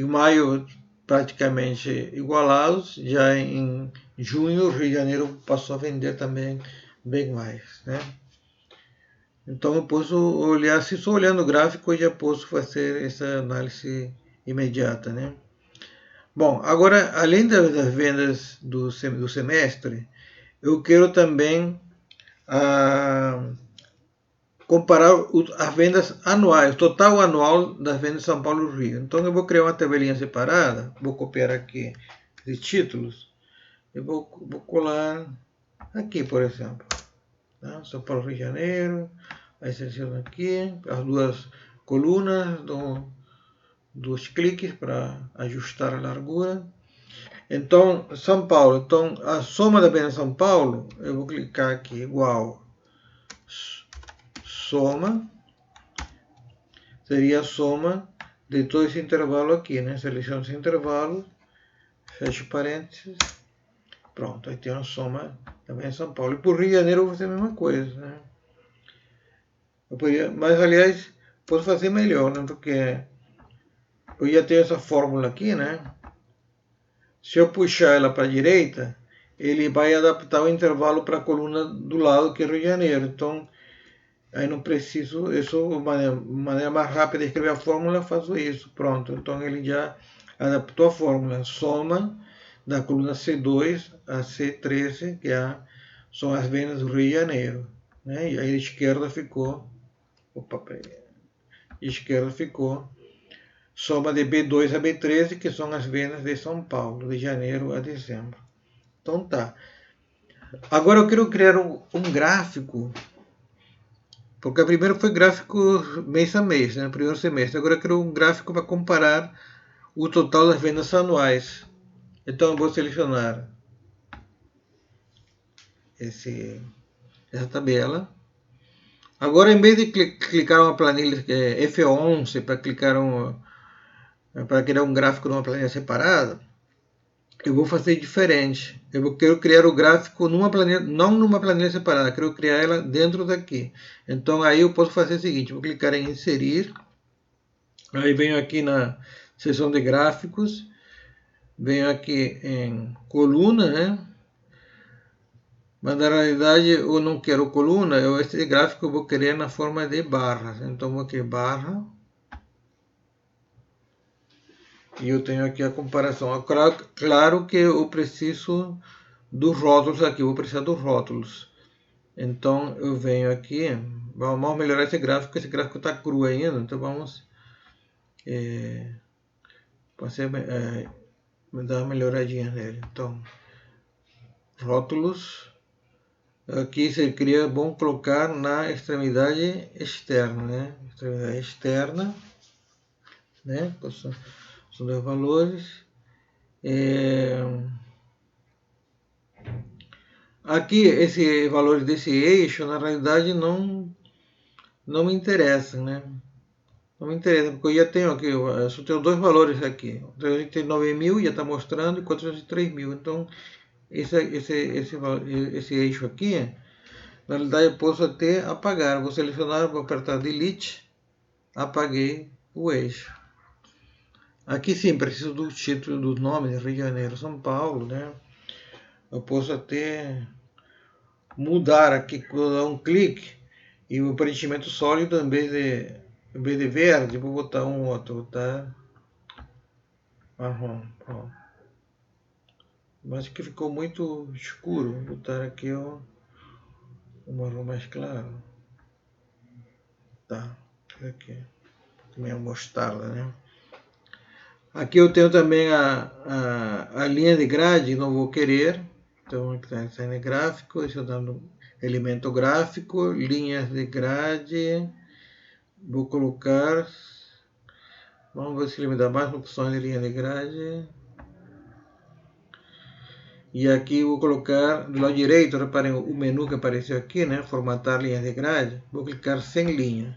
maio, praticamente igualados. Já em junho, o Rio de Janeiro passou a vender também bem mais, né? Então eu posso olhar, se estou olhando o gráfico, eu já posso fazer essa análise imediata, né? Bom, agora, além das vendas do semestre, eu quero também comparar as vendas anuais, o total anual das vendas de São Paulo e Rio. Então eu vou criar uma tabelinha separada, vou copiar aqui de títulos, eu vou colar aqui, por exemplo. Tá? São Paulo, Rio de Janeiro, aí seleciono aqui as duas colunas, dou 2 cliques para ajustar a largura. Então, São Paulo, então a soma da venda de São Paulo, eu vou clicar aqui, igual, soma, seria a soma de todo esse intervalo aqui, né? Seleciono esse intervalo, fecho parênteses, pronto, aí tem uma soma também em São Paulo. E por Rio de Janeiro eu vou fazer a mesma coisa, né? Mas aliás, posso fazer melhor, né? Porque eu já tenho essa fórmula aqui, né? Se eu puxar ela para a direita, ele vai adaptar o intervalo para a coluna do lado, que é Rio de Janeiro. Então, Aí não preciso, eu sou maneira mais rápida de escrever a fórmula, faço isso, pronto. Então ele já adaptou a fórmula, soma da coluna C2 a C13, que são as vendas do Rio de Janeiro. Né? E aí a esquerda ficou, esquerda ficou soma de B2 a B13, que são as vendas de São Paulo, de janeiro a dezembro. Então tá. Agora eu quero criar um gráfico, porque primeiro foi gráfico mês a mês, né? Primeiro semestre. Agora eu quero um gráfico para comparar o total das vendas anuais. Então eu vou selecionar essa tabela. Agora, em vez de clicar uma planilha F11 para para criar um gráfico numa planilha separada, eu vou fazer diferente. Quero criar o gráfico numa planilha, não numa planilha separada, quero criar ela dentro daqui. Então aí eu posso fazer o seguinte, vou clicar em inserir, aí venho aqui na seção de gráficos, venho aqui em coluna, né? Mas na realidade eu não quero coluna, esse gráfico eu vou querer na forma de barras. Então vou aqui barra. E eu tenho aqui a comparação. Claro que eu preciso dos rótulos aqui, eu vou precisar dos rótulos. Então eu venho aqui, vamos melhorar esse gráfico está cru ainda, então vamos dar uma melhoradinha nele. Então, rótulos, aqui seria bom colocar na extremidade externa, né? Extremidade externa, né? São dois valores. Aqui, esse valor desse eixo, na realidade, não me interessa, né? Não me interessa, porque eu já tenho aqui, eu só tenho dois valores aqui. 309.000 já está mostrando e 403.000. Então, esse eixo aqui, na realidade, eu posso até apagar. Vou selecionar, vou apertar Delete, apaguei o eixo. Aqui sim, preciso do título, do nome de Rio de Janeiro, São Paulo, né? Eu posso até mudar aqui, dar um clique e o preenchimento sólido, em vez de verde, vou botar um outro, vou botar marrom. Pronto. Mas que ficou muito escuro, vou botar aqui um marrom mais claro. Tá, aqui, meio mostarda, né? Aqui eu tenho também a linha de grade, não vou querer. Então, aqui está em gráfico, adicionando elemento gráfico, linhas de grade. Vou colocar, vamos ver se ele me dá mais opções de linha de grade. E aqui vou colocar do lado direito, reparem o menu que apareceu aqui, né? Formatar linhas de grade. Vou clicar sem linha.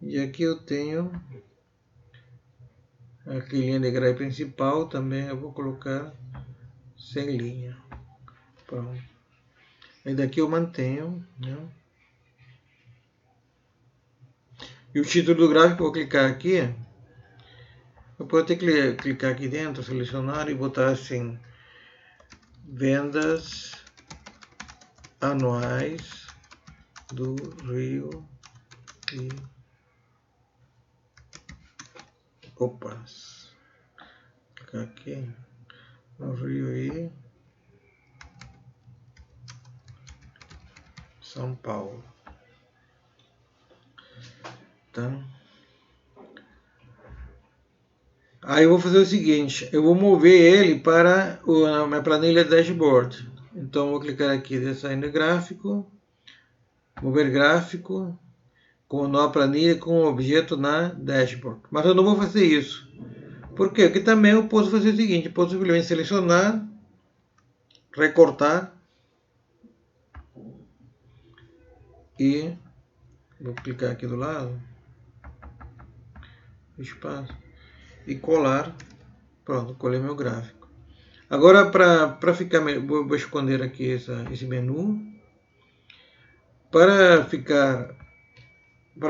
E aqui eu tenho aqui linha de grade principal, também eu vou colocar sem linha. Pronto. E daqui eu mantenho, né? E o título do gráfico eu vou clicar aqui. Eu posso até clicar aqui dentro, selecionar e botar assim: vendas anuais do Rio e clicar aqui no Rio e São Paulo. Tá? Aí eu vou fazer o seguinte, eu vou mover ele para a minha planilha dashboard. Então eu vou clicar aqui, design gráfico, mover gráfico, com nova planilha, com objeto na dashboard. Mas eu não vou fazer isso. Por quê? Porque também eu posso fazer o seguinte, eu posso simplesmente selecionar, recortar e vou clicar aqui do lado, espaço, e colar. Pronto, colei meu gráfico. Agora, para ficar, vou esconder aqui esse menu. Para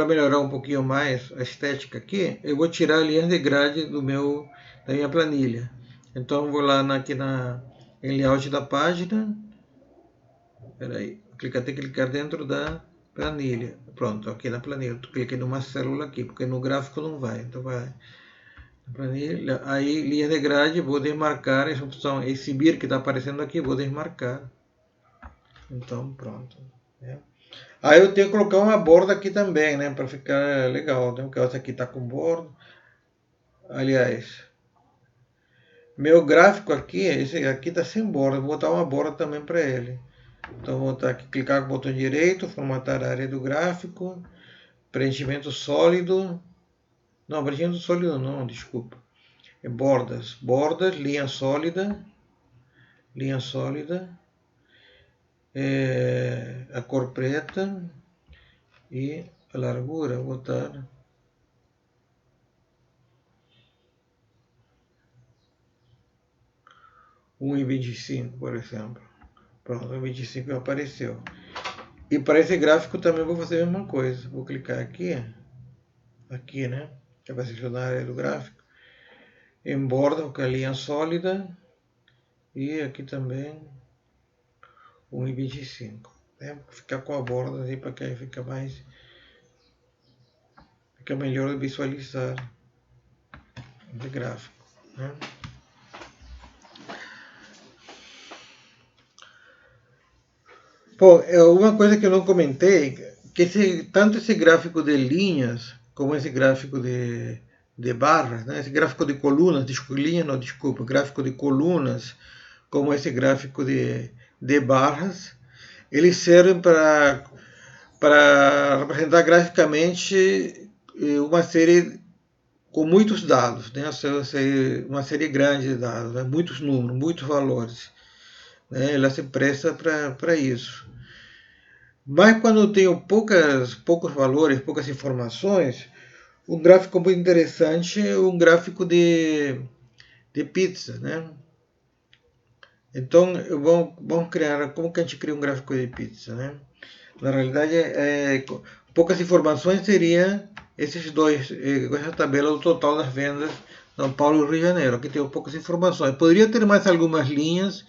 melhorar um pouquinho mais a estética aqui, eu vou tirar a linha de grade da minha planilha. Então, vou lá aqui em layout da página. Espera aí, Tem que clicar dentro da planilha. Pronto, aqui na planilha. Eu cliquei numa célula aqui, porque no gráfico não vai. Então vai na planilha. Aí, linha de grade, vou desmarcar essa opção. Exibir que está aparecendo aqui, vou desmarcar. Então, pronto. Aí eu tenho que colocar uma borda aqui também, né? Para ficar legal. Porque essa aqui está com borda. Aliás, meu gráfico aqui, esse aqui está sem borda. Vou botar uma borda também para ele. Então vou botar aqui, clicar com o botão direito, formatar a área do gráfico, preenchimento sólido. Não, preenchimento sólido não, desculpa. É bordas, linha sólida, a cor preta e a largura, vou botar 1,25, por exemplo. Pronto, 1,25 apareceu. E para esse gráfico também vou fazer a mesma coisa. Vou clicar aqui, né? Que vai selecionar a área do gráfico. Em borda com a linha sólida. E aqui também 1,25. Né? Vou ficar com a borda aí para que fica melhor de visualizar o gráfico. Né? Bom, uma coisa que eu não comentei, que tanto esse gráfico de linhas, como esse gráfico de barras, né? Esse gráfico de colunas, gráfico de colunas, como esse gráfico de barras, eles servem para representar graficamente uma série com muitos dados, né? Uma série grande de dados, né? Muitos números, muitos valores. Né? Ela se presta para isso. Mas quando eu tenho poucos valores, poucas informações, um gráfico muito interessante é um gráfico de pizza, né? Então, vamos criar, como que a gente cria um gráfico de pizza, né? Na realidade, poucas informações seria esses dois, essa tabela do total das vendas São Paulo e Rio de Janeiro. Aqui tem poucas informações. Poderia ter mais algumas linhas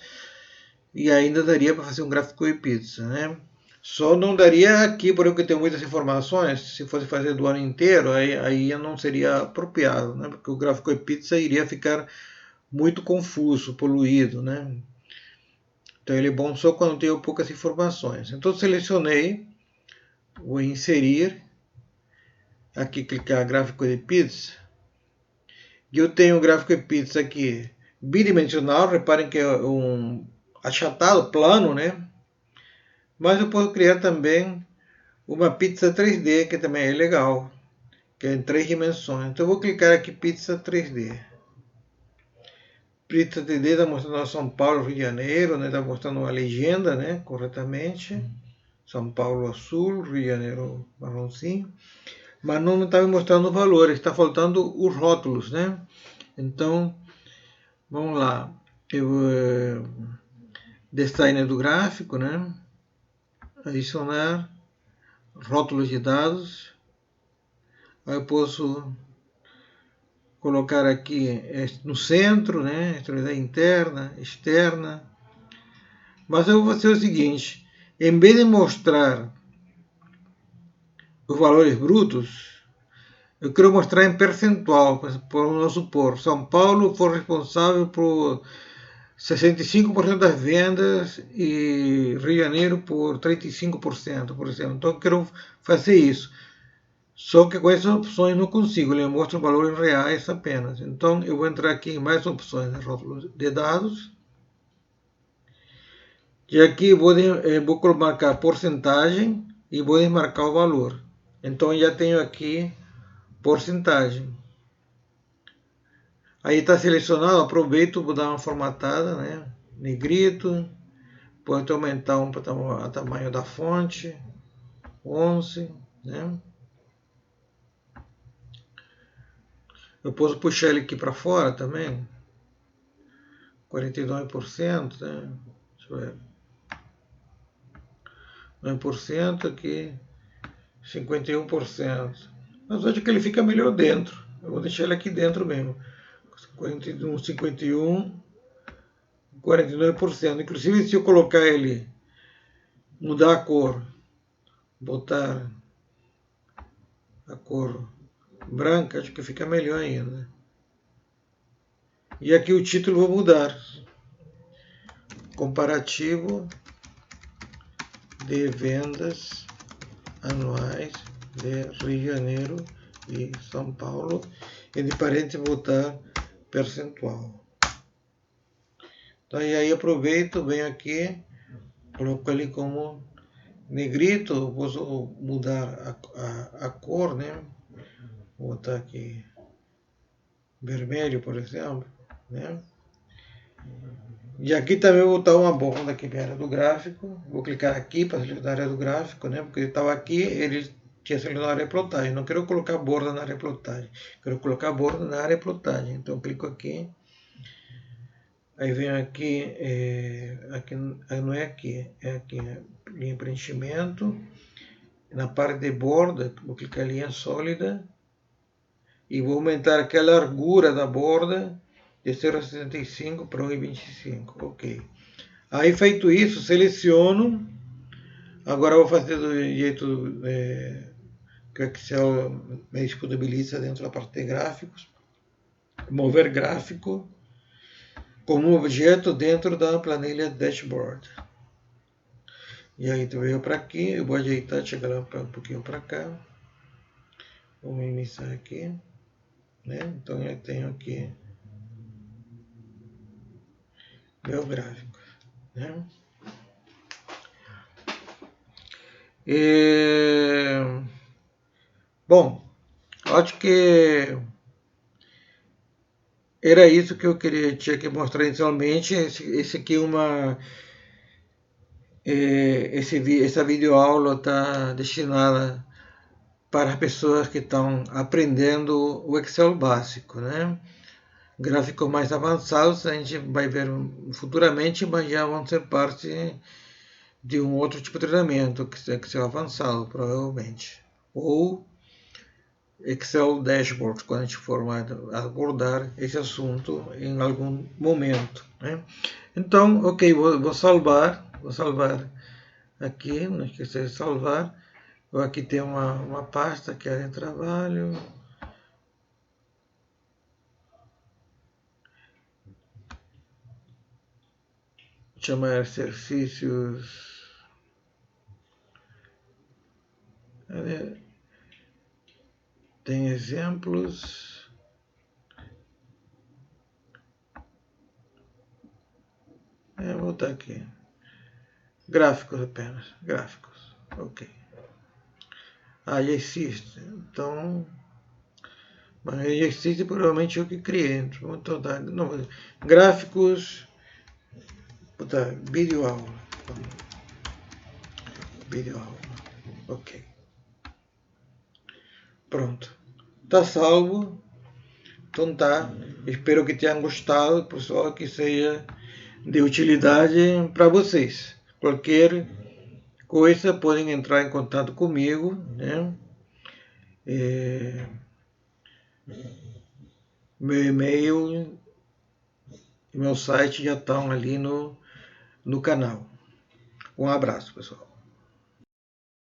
e ainda daria para fazer um gráfico de pizza, né? Só não daria aqui, porque tem muitas informações. Se fosse fazer do ano inteiro, aí não seria apropriado, né? Porque o gráfico de pizza iria ficar muito confuso, poluído, né? Então ele é bom só quando tem poucas informações. Então selecionei, vou inserir, aqui clicar gráfico de pizza. E eu tenho o gráfico de pizza aqui bidimensional, reparem que é um achatado, plano, né? Mas eu posso criar também uma pizza 3D, que também é legal, que é em 3 dimensões. Então eu vou clicar aqui pizza 3D. Pizza 3D está mostrando São Paulo, Rio de Janeiro, né? Está mostrando uma legenda, né? Corretamente. São Paulo azul, Rio de Janeiro marronzinho. Mas não está me mostrando os valores, está faltando os rótulos, né? Então, vamos lá. Designer do gráfico, né? Adicionar rótulos de dados. Aí eu posso colocar aqui no centro, né? Extremidade interna, externa. Mas eu vou fazer o seguinte: em vez de mostrar os valores brutos, eu quero mostrar em percentual. Vamos supor, São Paulo foi responsável por 65% das vendas e Rio de Janeiro por 35%, por exemplo. Então eu quero fazer isso. Só que com essas opções não consigo, ele mostra o valor em reais apenas. Então eu vou entrar aqui em mais opções, rótulos de dados. E aqui vou marcar porcentagem e vou desmarcar o valor. Então já tenho aqui porcentagem. Aí está selecionado, aproveito, vou dar uma formatada, né? Negrito. Pode aumentar o tamanho da fonte. 11, né? Eu posso puxar ele aqui para fora também. 49%, né? Deixa eu ver. 9% aqui. 51%. Mas acho que ele fica melhor dentro. Eu vou deixar ele aqui dentro mesmo. 41, 51, 49%. Inclusive, se eu colocar ele mudar a cor, botar a cor branca, acho que fica melhor ainda. E aqui o título vou mudar. Comparativo de vendas anuais de Rio de Janeiro e São Paulo. E de parênteses botar percentual. Então, e aí aproveito, venho aqui, coloco ali como negrito, posso mudar a cor, né? Vou botar aqui vermelho, por exemplo, né? E aqui também vou botar uma borda aqui na área do gráfico. Vou clicar aqui para selecionar a área do gráfico, né? Porque ele estava aqui, ele tinha selecionado a área de plotagem. Não quero colocar borda na área de plotagem, quero colocar borda na área de plotagem. Então clico aqui. Aí venho aqui, aqui não é aqui, é aqui, linha preenchimento. Na parte de borda, vou clicar em linha sólida e vou aumentar aqui a largura da borda de 0,75 para 1,25. Ok. Aí feito isso, seleciono. Agora eu vou fazer do jeito que o Excel me disponibiliza dentro da parte de gráficos. Mover gráfico como objeto dentro da planilha dashboard. E aí tu veio para aqui, eu vou ajeitar, chegar lá um pouquinho para cá. Vou minimizar aqui, né? Então eu tenho aqui meu gráfico, né? Bom, acho que era isso que eu tinha que mostrar inicialmente. Esse aqui essa videoaula está destinada para as pessoas que estão aprendendo o Excel básico, né? Gráficos mais avançados a gente vai ver futuramente, mas já vão ser parte de um outro tipo de treinamento, Excel avançado, provavelmente. Ou Excel Dashboard, quando a gente for abordar esse assunto em algum momento, né? Então, ok, vou salvar aqui, não esquecer de salvar. Eu aqui tem uma pasta que é em trabalho. Chamar exercícios. Tem exemplos. Vou botar aqui. Gráficos apenas. Gráficos. Ok. Já existe. Então. Mas já existe provavelmente eu que criei. Então tá. Não, gráficos. Vou botar vídeo aula. Vídeo aula. Ok. Pronto. Tá salvo. Então tá. Espero que tenham gostado, pessoal, que seja de utilidade para vocês. Qualquer coisa podem entrar em contato comigo, né? Meu e-mail e meu site já estão ali no canal. Um abraço, pessoal.